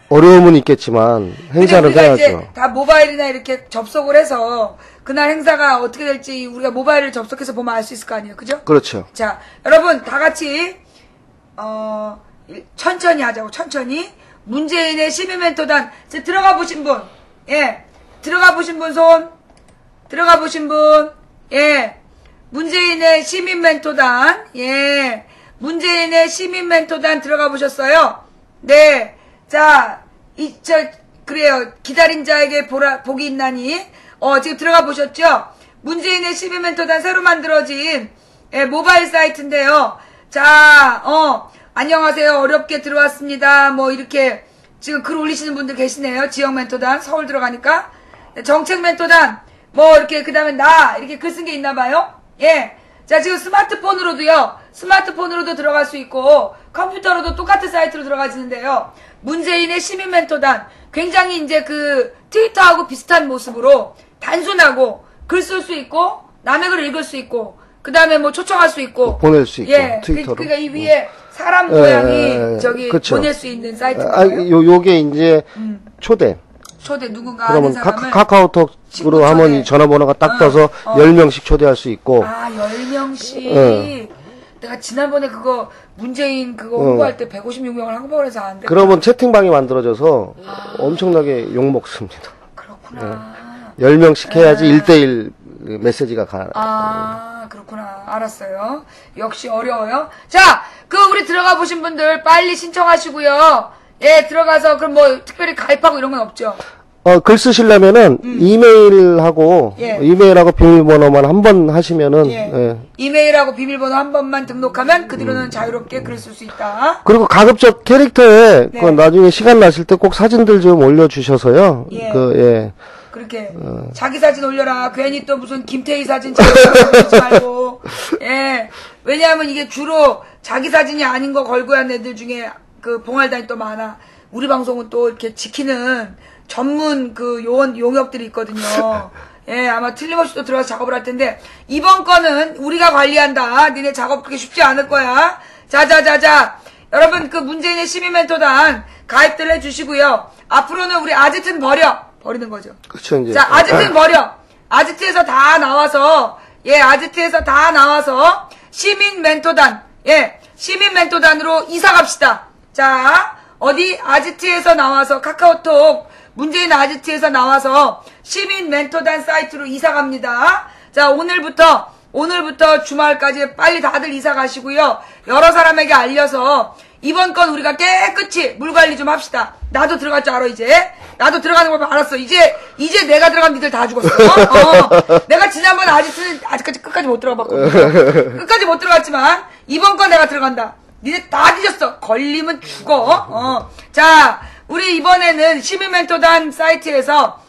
어려움은 있겠지만 행사는 우리가 해야죠. 이제 다 모바일이나 이렇게 접속을 해서 그날 행사가 어떻게 될지 우리가 모바일을 접속해서 보면 알 수 있을 거 아니에요, 그죠? 그렇죠. 자, 여러분 다 같이 천천히 하자고. 천천히. 문재인의 시민멘토단 이제 들어가 보신 분, 예, 들어가 보신 분 손, 들어가 보신 분, 예, 문재인의 시민멘토단, 예, 문재인의 시민멘토단 들어가 보셨어요? 네. 자, 그래요. 기다린 자에게 복이 있나니. 지금 들어가 보셨죠? 문재인의 시민멘토단 새로 만들어진, 예, 모바일 사이트인데요. 자, 안녕하세요. 어렵게 들어왔습니다. 이렇게, 지금 글 올리시는 분들 계시네요. 지역 멘토단, 서울 들어가니까. 정책 멘토단, 이렇게, 그 다음에 이렇게 글 쓴 게 있나 봐요. 예. 자, 지금 스마트폰으로도 들어갈 수 있고, 컴퓨터로도 똑같은 사이트로 들어가지는데요. 문재인의 시민 멘토단, 굉장히 이제 트위터하고 비슷한 모습으로 단순하고 글 쓸 수 있고, 남의 글을 읽을 수 있고, 그 다음에 초청할 수 있고, 보낼 수 있고, 예. 트위터로. 그러니까 이 위에 사람 모양이 그쵸. 보낼 수 있는 사이트인가요? 요게 이제 초대. 누군가 그러면 하는 사람을 카카오톡으로 하면 이 전화번호가 딱 떠서 10명씩 초대할 수 있고. 10명씩. 내가 지난번에 그거 문재인 그거 홍보할 때 156명을 한꺼번에 해서 안 돼. 그러면 채팅방이 만들어져서 엄청나게 욕먹습니다. 그렇구나. 10명씩 해야지 1대1 메시지가 가. 그렇구나. 알았어요. 역시 어려워요. 자, 우리 들어가 보신 분들 빨리 신청하시고요. 예, 들어가서 그럼 뭐 특별히 가입하고 이런 건 없죠? 글 쓰시려면은 이메일하고 예. 이메일하고 비밀번호만 한 번 하시면은 예. 예. 이메일하고 비밀번호 한 번만 등록하면 그 뒤로는 자유롭게 글을 쓸 수 있다. 그리고 가급적 캐릭터에 네. 그 나중에 시간 나실 때 꼭 사진들 좀 올려주셔서요. 예. 예. 그렇게 자기 사진 올려라. 괜히 또 무슨 김태희 사진 올리지 말고. 예. 왜냐하면 이게 주로 자기 사진이 아닌 거 걸고 한 애들 중에 그 봉알단이 또 많아. 우리 방송은 또 이렇게 지키는 전문 그 용역들이 있거든요. 예, 아마 틀림없이 또 들어가서 작업을 할 텐데, 이번 거는 우리가 관리한다. 니네 작업 그렇게 쉽지 않을 거야. 자자자자. 여러분, 그 문재인의 시민 멘토단 가입들 해주시고요. 앞으로는 우리 아지트는 버리는 거죠. 그쵸, 이제. 자, 아지트는 버려. 아지트에서 다 나와서, 아지트에서 다 나와서 시민 멘토단, 시민 멘토단으로 이사 갑시다. 자, 어디 아지트에서 나와서 카카오톡 문재인 아지트에서 나와서 시민 멘토단 사이트로 이사 갑니다. 자, 오늘부터 주말까지 빨리 다들 이사 가시고요. 여러 사람에게 알려서 이번 건 우리가 깨끗이 물 관리 좀 합시다. 나도 들어갈 줄 알아, 이제. 나도 들어가는 걸 알았어. 이제 내가 들어가면 니들 다 죽었어. 내가 지난번 아지트는 아직까지 끝까지 못 들어가 봤거든. 끝까지 못 들어갔지만 이번 건 내가 들어간다. 니네 다 뒤졌어. 걸리면 죽어. 자, 우리 이번에는 시민 멘토단 사이트에서,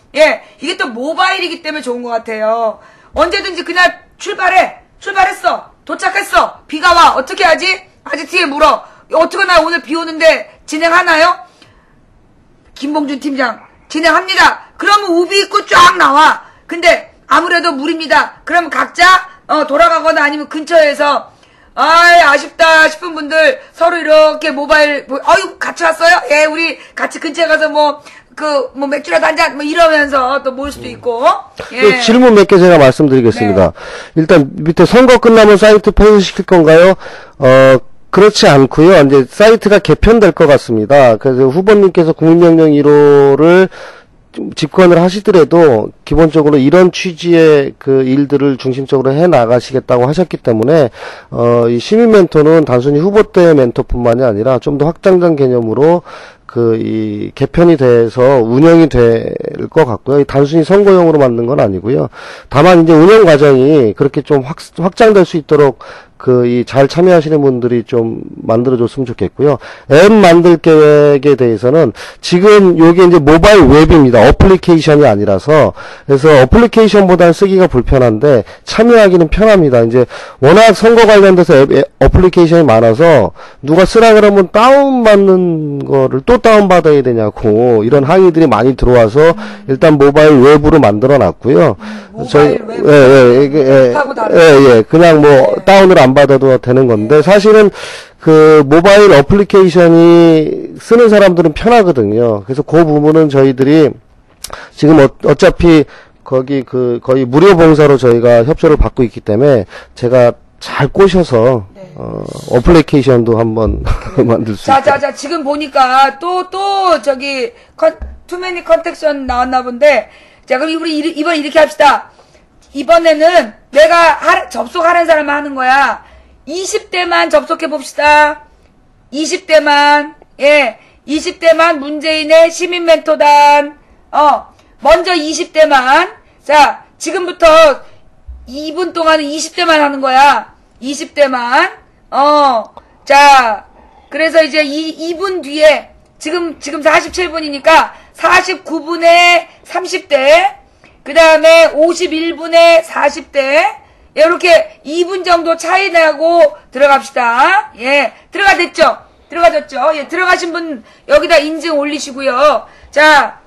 이게 또 모바일이기 때문에 좋은 것 같아요. 언제든지 그날 출발했어. 도착했어. 비가 와. 어떻게 하지? 아지트에 물어. 어떡하나 오늘 비 오는데 진행하나요? 김봉준 팀장, 진행합니다. 그러면 우비 입고 쫙 나와. 근데 아무래도 물입니다. 그러면 각자, 돌아가거나 아니면 근처에서 아쉽다 싶은 분들 서로 이렇게 모바일, 같이 왔어요? 예, 우리 같이 근처에 가서 맥주라도 한잔, 이러면서 또 모일 수도 있고. 예. 질문 몇 개 제가 말씀드리겠습니다. 네. 일단, 밑에 선거 끝나면 사이트 폐쇄시킬 건가요? 그렇지 않고요. 이제 사이트가 개편될 것 같습니다. 그래서 후보님께서 국민명령 1호를 집권을 하시더라도 기본적으로 이런 취지의 그 일들을 중심적으로 해 나가시겠다고 하셨기 때문에 이 시민 멘토는 단순히 후보 때 멘토뿐만이 아니라 좀 더 확장된 개념으로 이 개편이 돼서 운영이 될 것 같고요. 단순히 선거용으로 만든 건 아니고요. 다만 이제 운영 과정이 그렇게 좀 확장될 수 있도록 잘 참여하시는 분들이 좀 만들어줬으면 좋겠고요. 앱 만들 계획에 대해서는 지금 요게 이제 모바일 웹입니다. 어플리케이션이 아니라서. 그래서 어플리케이션보다는 쓰기가 불편한데 참여하기는 편합니다. 이제 워낙 선거 관련돼서 어플리케이션이 많아서 누가 쓰라 그러면 다운받는 거를 또 다운받아야 되냐고 이런 항의들이 많이 들어와서 일단 모바일 웹으로 만들어 놨고요. 모바일 웹 그냥 다운을 안 받아도 되는 건데 사실은 그 모바일 어플리케이션이 쓰는 사람들은 편하거든요. 그래서 그 부분은 저희들이 지금 어차피 거기 거의 무료 봉사로 저희가 협조를 받고 있기 때문에 제가 잘 꼬셔서 어플리케이션도 한번 만들 수 있게. 자, 지금 보니까 또 저기 투매니 컨택션 나왔나 본데, 자, 그럼 우리 이번 이렇게 합시다. 이번에는 내가 접속하는 사람만 하는 거야. 20대만 접속해 봅시다. 20대만, 20대만 문재인의 시민 멘토단. 먼저 20대만. 자, 지금부터 2분 동안은 20대만 하는 거야. 20대만. 자, 그래서 이제 2분 뒤에, 지금 47분이니까 49분에 30대, 그 다음에 51분에 40대, 이렇게 2분 정도 차이 나고 들어갑시다. 들어가졌죠? 들어가신 분 여기다 인증 올리시고요. 자,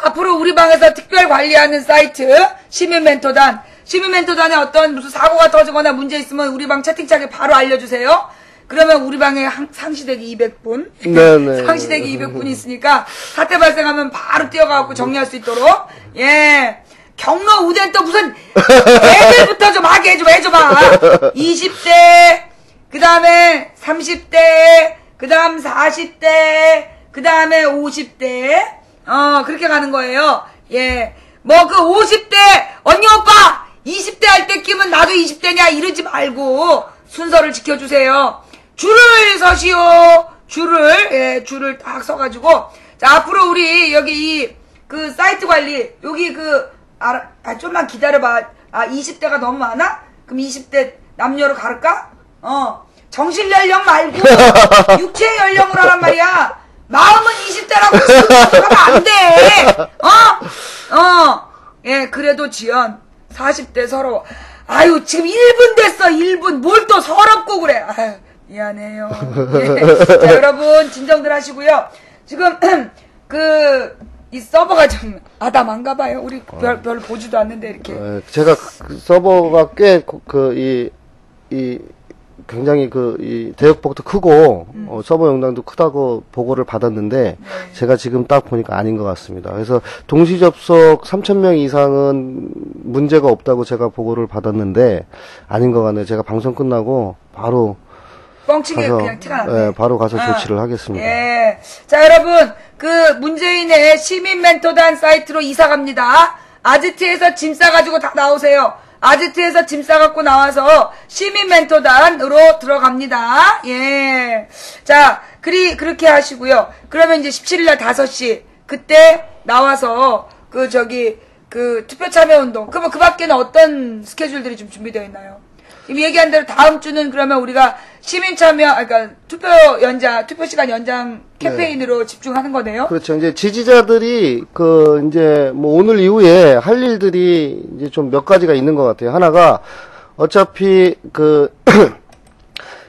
앞으로 우리 방에서 특별 관리하는 사이트, 시민 멘토단. 시민 멘토단에 어떤 무슨 사고가 터지거나 문제 있으면 우리 방 채팅창에 바로 알려주세요. 그러면 우리 방에 상시대기 200분. 네네. 상시대기 200분이 있으니까 사태 발생하면 바로 뛰어가고 정리할 수 있도록. 경로 우대는 또 무슨 애들부터 좀 하게 해줘봐. 20대, 그 다음에 30대, 그 다음 40대, 그 다음에 50대. 그렇게 가는 거예요. 그 50대, 언니 오빠! 20대 할 때 끼면 나도 20대냐 이러지 말고 순서를 지켜주세요. 줄을 서시오. 줄을 줄을 딱 서가지고 자 앞으로 우리 여기 그 사이트 관리 여기 좀만 기다려봐. 20대가 너무 많아? 그럼 20대 남녀로 가를까? 정신 연령 말고 육체 연령으로 하란 말이야. 마음은 20대라고 생각하면 안 돼. 예, 그래도 지연 40대 서러워. 아유, 지금 1분 됐어, 1분. 뭘 또 서럽고 그래. 아유, 미안해요. 예. 자, 여러분, 진정들 하시고요. 지금, 이 서버가 좀 아담한가 봐요. 우리 별로 보지도 않는데, 이렇게. 제가 서버가 꽤, 굉장히 이 대역폭도 크고 서버 용량도 크다고 보고를 받았는데 제가 지금 딱 보니까 아닌 것 같습니다. 그래서 동시 접속 3,000명 이상은 문제가 없다고 제가 보고를 받았는데 아닌 것 같네요. 제가 방송 끝나고 바로 뻥치게 그냥 티가 나네. 예, 바로 가서 조치를 하겠습니다. 예. 자, 여러분, 문재인의 시민 멘토단 사이트로 이사 갑니다. 아지트에서 짐 싸가지고 다 나오세요. 아지트에서 짐 싸갖고 나와서 시민 멘토단으로 들어갑니다. 예. 자, 그렇게 하시고요. 그러면 이제 17일날 5시, 그때 나와서, 투표 참여 운동. 그러면 그 밖에는 어떤 스케줄들이 좀 준비되어 있나요? 지금 얘기한 대로 다음 주는 그러면 우리가 시민 참여, 그러니까 투표 시간 연장 캠페인으로 집중하는 거네요. 그렇죠. 이제 지지자들이 이제 뭐 오늘 이후에 할 일들이 이제 좀 몇 가지가 있는 것 같아요. 하나가 어차피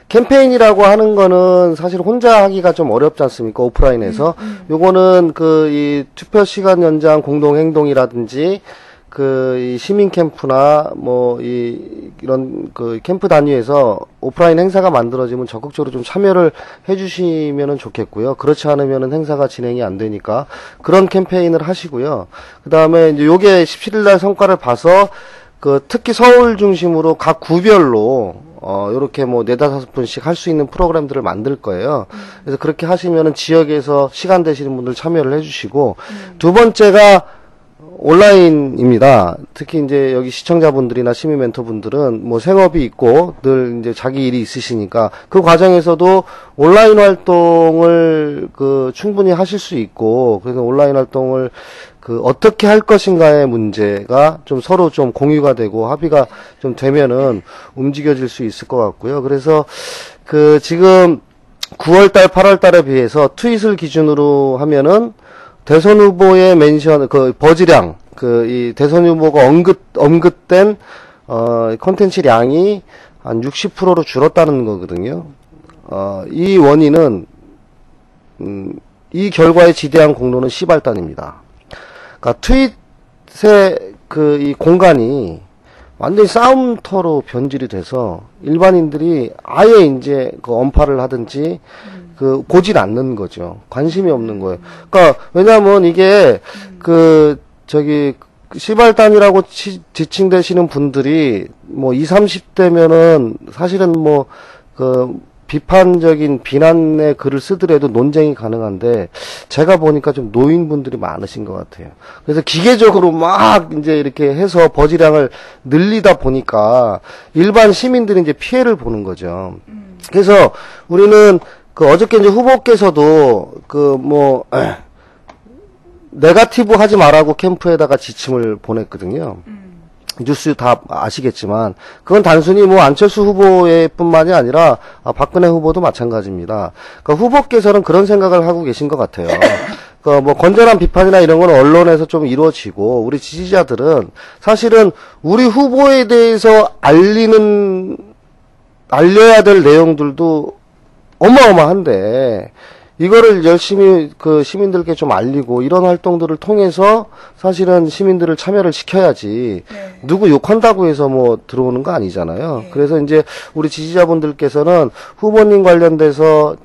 캠페인이라고 하는 거는 사실 혼자 하기가 좀 어렵지 않습니까? 오프라인에서. 요거는 이 투표 시간 연장 공동 행동이라든지 이 시민 캠프나 이런 캠프 단위에서 오프라인 행사가 만들어지면 적극적으로 좀 참여를 해주시면은 좋겠고요. 그렇지 않으면은 행사가 진행이 안 되니까 그런 캠페인을 하시고요. 그 다음에 이제 요게 17일날 성과를 봐서 특히 서울 중심으로 각 구별로 요렇게 4-5분씩 할 수 있는 프로그램들을 만들 거예요. 그래서 그렇게 하시면은 지역에서 시간 되시는 분들 참여를 해주시고 두 번째가 온라인입니다. 특히 이제 여기 시청자분들이나 시민 멘토분들은 생업이 있고 늘 이제 자기 일이 있으시니까 그 과정에서도 온라인 활동을 충분히 하실 수 있고 그래서 온라인 활동을 어떻게 할 것인가의 문제가 좀 서로 좀 공유가 되고 합의가 좀 되면은 움직여질 수 있을 것 같고요. 그래서 지금 9월달, 8월달에 비해서 트윗을 기준으로 하면은 대선 후보의 멘션, 버즈량, 이 대선 후보가 언급된, 콘텐츠량이 한 60%로 줄었다는 거거든요. 이 원인은, 이 결과에 지대한 공로는 시발단입니다. 그러니까 트윗의 이 공간이 완전히 싸움터로 변질이 돼서 일반인들이 아예 이제 언팔을 하든지 보질 않는 거죠. 관심이 없는 거예요. 그러니까 왜냐면 이게 시발단이라고 지칭되시는 분들이 20, 30대면은 사실은 비판적인 비난의 글을 쓰더라도 논쟁이 가능한데 제가 보니까 좀 노인분들이 많으신 것 같아요. 그래서 기계적으로 막 이제 이렇게 해서 버즈량을 늘리다 보니까 일반 시민들이 이제 피해를 보는 거죠. 그래서 우리는 어저께 이제 후보께서도 네거티브 하지 말라고 캠프에다가 지침을 보냈거든요. 뉴스 다 아시겠지만 그건 단순히 안철수 후보의 뿐만이 아니라 박근혜 후보도 마찬가지입니다. 그러니까 후보께서는 그런 생각을 하고 계신 것 같아요. 건전한 비판이나 이런 건 언론에서 좀 이루어지고 우리 지지자들은 사실은 우리 후보에 대해서 알려야 될 내용들도 어마어마한데 이거를 열심히 시민들께 좀 알리고 이런 활동들을 통해서 사실은 시민들을 참여를 시켜야지 누구 욕한다고 해서 들어오는 거 아니잖아요. 그래서 이제 우리 지지자분들께서는 후보님 관련돼서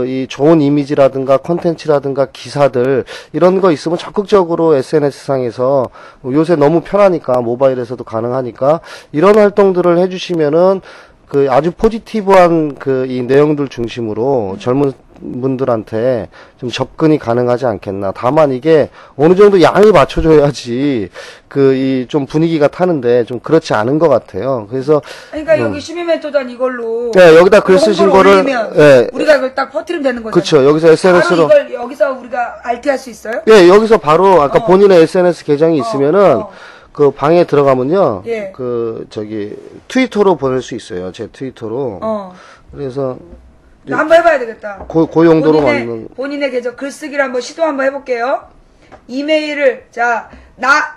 이 좋은 이미지라든가 콘텐츠라든가 기사들 이런 거 있으면 적극적으로 SNS상에서 요새 너무 편하니까 모바일에서도 가능하니까 이런 활동들을 해주시면은 그 아주 포지티브한 그 이 내용들 중심으로 젊은 분들한테 좀 접근이 가능하지 않겠나. 다만 이게 어느 정도 양이 맞춰줘야지 그 이 좀 분위기가 타는데 좀 그렇지 않은 것 같아요. 그래서 그러니까 여기 시민멘토단 이걸로 네, 여기다 글 쓰신 거를 예, 우리가 이걸 딱 퍼뜨리면 되는 거죠. 그렇죠. 여기서 SNS로 바로 이걸 여기서 우리가 RT할 수 있어요? 예, 여기서 바로 아까 본인의 SNS 계정이 있으면은 어. 그 방에 들어가면요. 예. 그 저기 트위터로 보낼 수 있어요. 제 트위터로. 그래서 한번 해봐야 되겠다. 그 용도로 만든 본인의 계정 글쓰기를 한번 시도 한번 해볼게요. 이메일을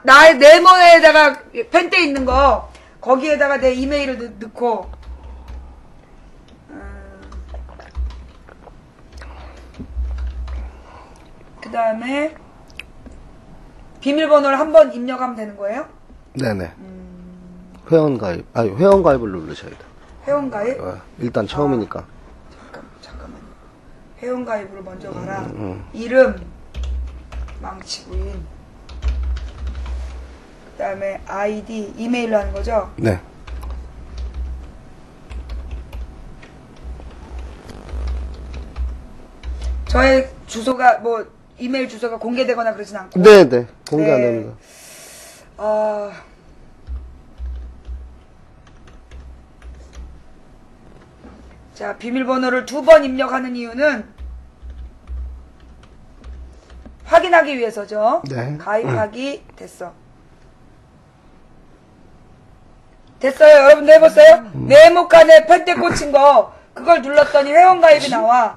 나의 네모에다가 펜대 있는 거 거기에다가 내 이메일을 넣고 그 다음에 비밀번호를 한번 입력하면 되는 거예요? 네네. 회원가입 회원가입을 누르셔야 돼요. 회원가입? 일단 처음이니까. 잠깐만요. 회원가입으로 먼저 가라. 이름 망치구인. 그 다음에 아이디 이메일로 하는 거죠? 네. 저의 주소가 뭐 이메일 주소가 공개되거나 그러진 않고. 네네. 공개 안 네. 됩니다. 자, 비밀번호를 2번 입력하는 이유는 확인하기 위해서죠. 네. 가입하기 됐어. 됐어요. 여러분도 해봤어요? 네모칸에 펜대 꽂힌 거 그걸 눌렀더니 회원가입이 나와.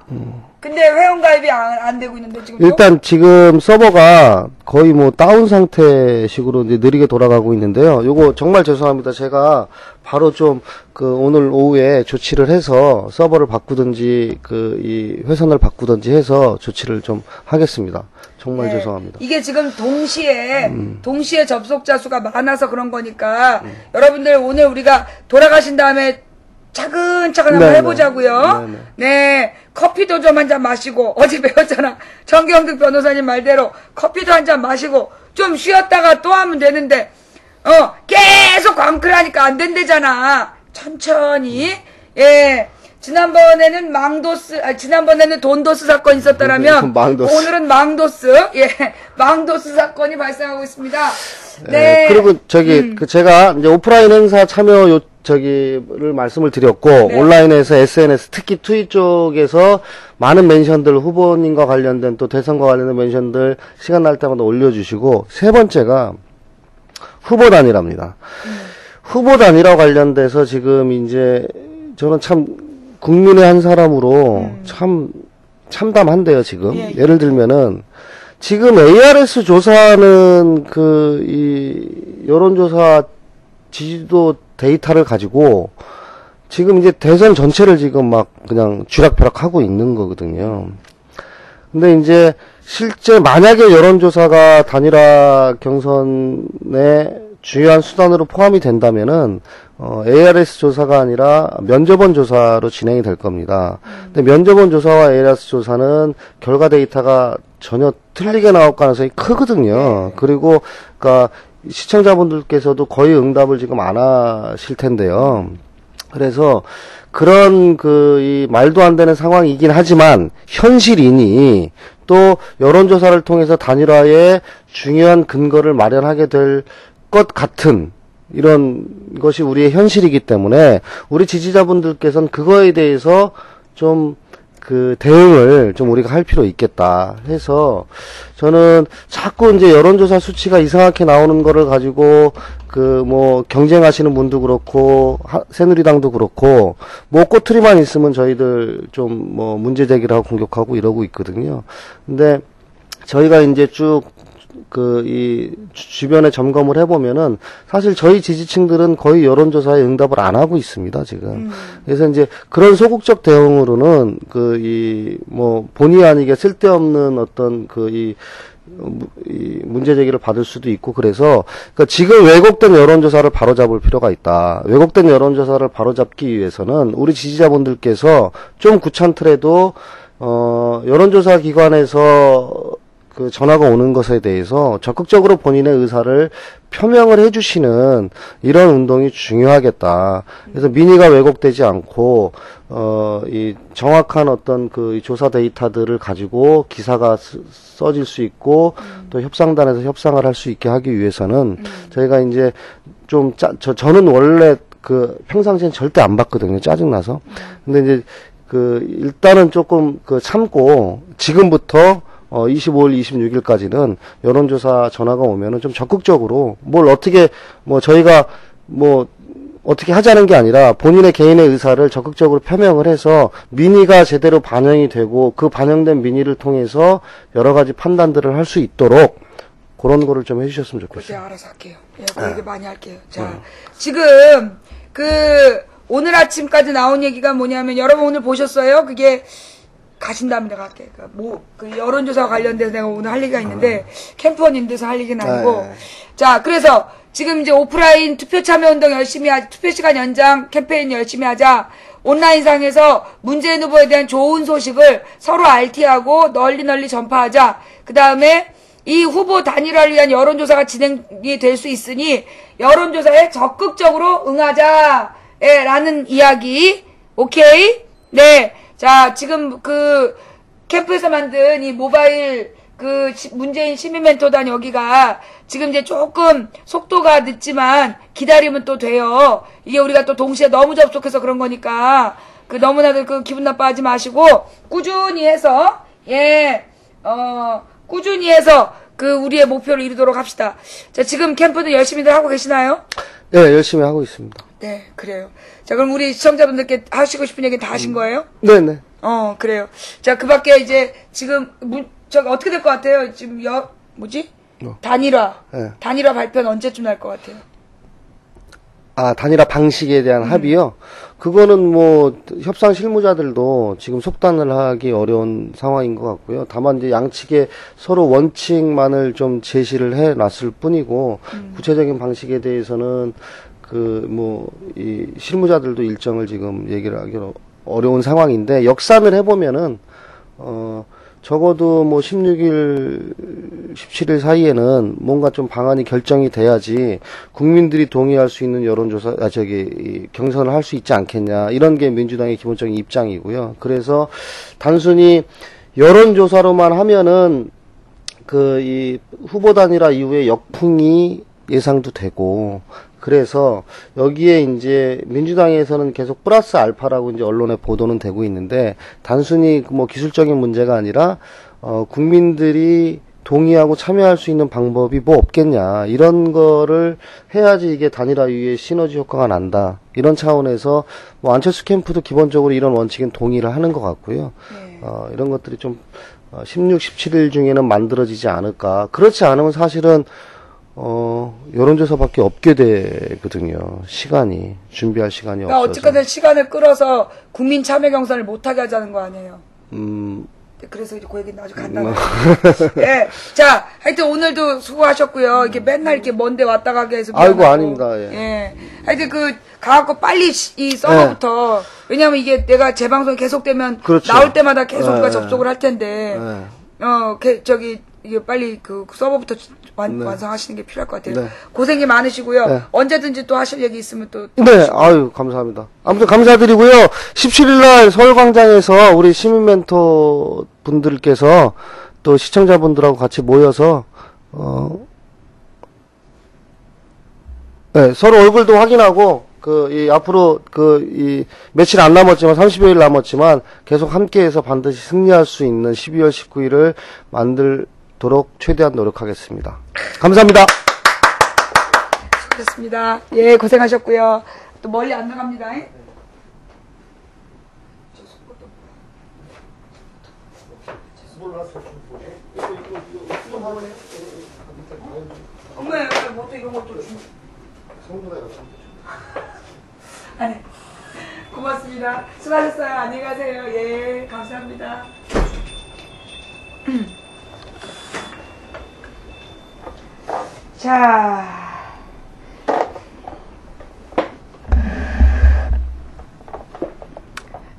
근데 회원가입이 안 되고 있는데 지금 일단 지금 서버가 거의 뭐 다운 상태식으로 이제 느리게 돌아가고 있는데요. 요거 정말 죄송합니다. 제가 바로 좀 그 오늘 오후에 조치를 해서 서버를 바꾸든지 그 이 회선을 바꾸든지 해서 조치를 좀 하겠습니다. 정말 네. 죄송합니다. 이게 지금 동시에 접속자 수가 많아서 그런 거니까 여러분들 오늘 우리가 돌아가신 다음에 차근차근 한번 네네. 해보자고요. 네네. 네, 커피도 좀 한 잔 마시고 어제 배웠잖아. 정경득 변호사님 말대로 커피도 한 잔 마시고 좀 쉬었다가 또 하면 되는데 계속 광클하니까 안 된대잖아. 천천히. 예. 지난번에는 지난번에는 돈도스 사건이 있었다라면 망도스. 오늘은 망도스, 망도스 사건이 발생하고 있습니다. 네. 그리고 저기 그 제가 이제 오프라인 행사 참여 를 말씀을 드렸고 네. 온라인에서 SNS 특히 트윗 쪽에서 많은 멘션들 후보님과 관련된 또 대선과 관련된 멘션들 시간 날 때마다 올려주시고 세 번째가 후보 단일화입니다. 후보 단일화 관련돼서 지금 이제 저는 참 국민의 한 사람으로 참 참담한데요 지금 예. 예를 들면은 지금 ARS 조사하는 그 이 여론조사 지지도 데이터를 가지고 지금 이제 대선 전체를 지금 막 그냥 쥐락펴락하고 있는 거거든요. 근데 이제 실제 만약에 여론조사가 단일화 경선의 중요한 수단으로 포함이 된다면은 ARS 조사가 아니라 면접원 조사로 진행이 될 겁니다. 근데 면접원 조사와 ARS 조사는 결과 데이터가 전혀 틀리게 나올 가능성이 크거든요. 그리고 그러니까 시청자분들께서도 거의 응답을 지금 안 하실 텐데요. 그래서 그런 이 말도 안 되는 상황이긴 하지만 현실이니 또 여론조사를 통해서 단일화에 중요한 근거를 마련하게 될 것 같은 이런 것이 우리의 현실이기 때문에 우리 지지자분들께서는 그거에 대해서 좀 그 대응을 좀 우리가 할 필요 있겠다 해서 저는 자꾸 이제 여론조사 수치가 이상하게 나오는 거를 가지고 그 뭐 경쟁하시는 분도 그렇고 새누리당도 그렇고 뭐 꼬투리만 있으면 저희들 좀 뭐 문제 제기를 하고 공격하고 이러고 있거든요. 근데 저희가 이제 쭉 이 주변에 점검을 해보면은 사실 저희 지지층들은 거의 여론조사에 응답을 안 하고 있습니다, 지금. 그래서 이제 그런 소극적 대응으로는 뭐 본의 아니게 쓸데없는 어떤 이 문제 제기를 받을 수도 있고 그래서 그러니까 지금 왜곡된 여론조사를 바로잡을 필요가 있다. 왜곡된 여론조사를 바로잡기 위해서는 우리 지지자분들께서 좀 귀찮더라도 여론조사 기관에서 그 전화가 오는 것에 대해서 적극적으로 본인의 의사를 표명을 해주시는 이런 운동이 중요하겠다. 그래서 민의가 왜곡되지 않고 이 정확한 어떤 그 조사 데이터들을 가지고 기사가 써질 수 있고 또 협상단에서 협상을 할 수 있게 하기 위해서는 저희가 이제 좀 저는 원래 그 평상시엔 절대 안 받거든요. 짜증나서. 근데 이제 그 일단은 조금 그 참고 지금부터 25일, 26일까지는 여론조사 전화가 오면은 좀 적극적으로 뭘 어떻게 뭐 저희가 뭐 어떻게 하자는 게 아니라 본인의 개인의 의사를 적극적으로 표명을 해서 민의가 제대로 반영이 되고 그 반영된 민의를 통해서 여러 가지 판단들을 할 수 있도록 그런 거를 좀 해주셨으면 좋겠어요. 제가 알아서 할게요. 예, 그 얘기 많이 할게요. 자, 지금 오늘 아침까지 나온 얘기가 뭐냐면 여러분 오늘 보셨어요? 그게 가신답니다, 갈게. 그 여론조사 관련돼서 내가 오늘 할 얘기가 있는데, 캠프원님들서 할 얘기는 아니고. 자, 그래서 지금 이제 오프라인 투표 참여 운동 열심히 투표 시간 연장 캠페인 열심히 하자. 온라인상에서 문재인 후보에 대한 좋은 소식을 서로 RT하고 널리 전파하자. 그 다음에 이 후보 단일화를 위한 여론조사가 진행이 될 수 있으니, 여론조사에 적극적으로 응하자. 예, 라는 이야기. 오케이? 네. 자, 지금 캠프에서 만든 이 모바일 문재인 시민 멘토단 여기가 지금 이제 조금 속도가 늦지만 기다리면 또 돼요. 이게 우리가 또 동시에 너무 접속해서 그런 거니까 너무나도 기분 나빠하지 마시고 꾸준히 해서 꾸준히 해서 우리의 목표를 이루도록 합시다. 자, 지금 캠프는 열심히들 하고 계시나요? 네, 열심히 하고 있습니다. 네, 그래요. 자, 그럼 우리 시청자분들께 하시고 싶은 얘기 다 하신 거예요? 네네. 그래요. 자, 그 밖에 이제 지금, 어떻게 될 것 같아요? 지금 단일화. 네. 단일화 발표는 언제쯤 날 것 같아요? 아, 단일화 방식에 대한 합의요? 그거는 뭐, 협상 실무자들도 지금 속단을 하기 어려운 상황인 것 같고요. 다만 이제 양측에 서로 원칙만을 좀 제시를 해 놨을 뿐이고, 구체적인 방식에 대해서는 이 실무자들도 일정을 지금 얘기를 하기 어려운 상황인데, 역산을 해보면은, 적어도 뭐 16일, 17일 사이에는 뭔가 좀 방안이 결정이 돼야지 국민들이 동의할 수 있는 여론조사, 경선을 할 수 있지 않겠냐. 이런 게 민주당의 기본적인 입장이고요. 그래서 단순히 여론조사로만 하면은 이 후보 단일화 이후에 역풍이 예상도 되고, 그래서 여기에 이제 민주당에서는 계속 플러스 알파라고 이제 언론에 보도는 되고 있는데, 단순히 뭐 기술적인 문제가 아니라 국민들이 동의하고 참여할 수 있는 방법이 뭐 없겠냐, 이런 거를 해야지 이게 단일화 이후에 시너지 효과가 난다, 이런 차원에서 뭐 안철수 캠프도 기본적으로 이런 원칙엔 동의를 하는 것 같고요. 이런 것들이 좀 16, 17일 중에는 만들어지지 않을까. 그렇지 않으면 사실은 여론조사밖에 없게 되거든요. 준비할 시간이 그러니까 없어서. 어쨌든 시간을 끌어서 국민 참여 경선을 못하게 하자는 거 아니에요? 그래서 이제 그 얘기는 아주 간단해요. 예. 자, 하여튼 오늘도 수고하셨고요. 이렇게 맨날 이렇게 먼데 왔다 가게 해서. 미안하고. 아이고, 아닙니다. 예. 하여튼 가갖고 빨리 이 서버부터. 왜냐면 이게 내가 재방송이 계속되면. 그렇죠. 나올 때마다 계속 우리가 접속을 할 텐데. 이게 빨리 서버부터 완성하시는 게 필요할 것 같아요. 네. 고생이 많으시고요. 네. 언제든지 또 하실 얘기 있으면 또. 네, 아유, 감사합니다. 아무튼 감사드리고요. 17일날 서울광장에서 우리 시민 멘토 분들께서 또 시청자분들하고 같이 모여서, 네, 서로 얼굴도 확인하고, 앞으로, 며칠 안 남았지만, 30여일 남았지만, 계속 함께해서 반드시 승리할 수 있는 12월 19일을 만들도록 최대한 노력하겠습니다. 감사합니다. 수고하셨습니다. 예, 고생하셨고요. 또 멀리 안 나갑니다. 엄마, 뭐또 이런 것도 좀. 아니, 고맙습니다. 수고하셨어요. 안녕히 가세요. 예, 감사합니다.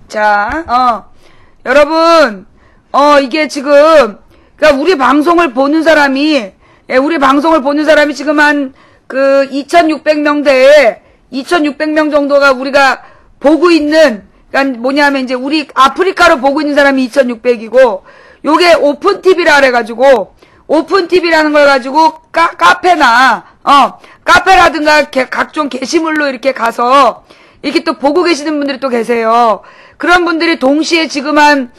자, 여러분, 이게 지금, 그러니까 우리 방송을 보는 사람이, 예, 우리 방송을 보는 사람이 지금 한 그 2,600명 대에 2,600명 정도가 우리가 보고 있는, 그러니까 뭐냐면 이제 우리 아프리카로 보고 있는 사람이 2,600이고, 요게 오픈 TV라 그래가지고, 오픈 TV라는 걸 가지고 카페나, 카페라든가 각종 게시물로 이렇게 가서 이렇게 또 보고 계시는 분들이 또 계세요. 그런 분들이 동시에 지금 한,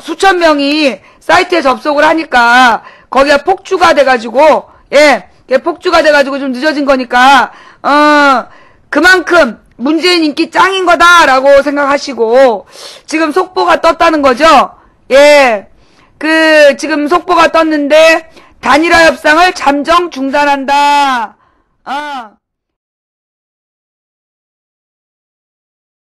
수천 명이 사이트에 접속을 하니까 거기가 폭주가 돼가지고, 예, 폭주가 돼가지고 좀 늦어진 거니까, 그만큼 문재인 인기 짱인 거다라고 생각하시고, 지금 속보가 떴다는 거죠? 예. 지금 속보가 떴는데, 단일화 협상을 잠정 중단한다.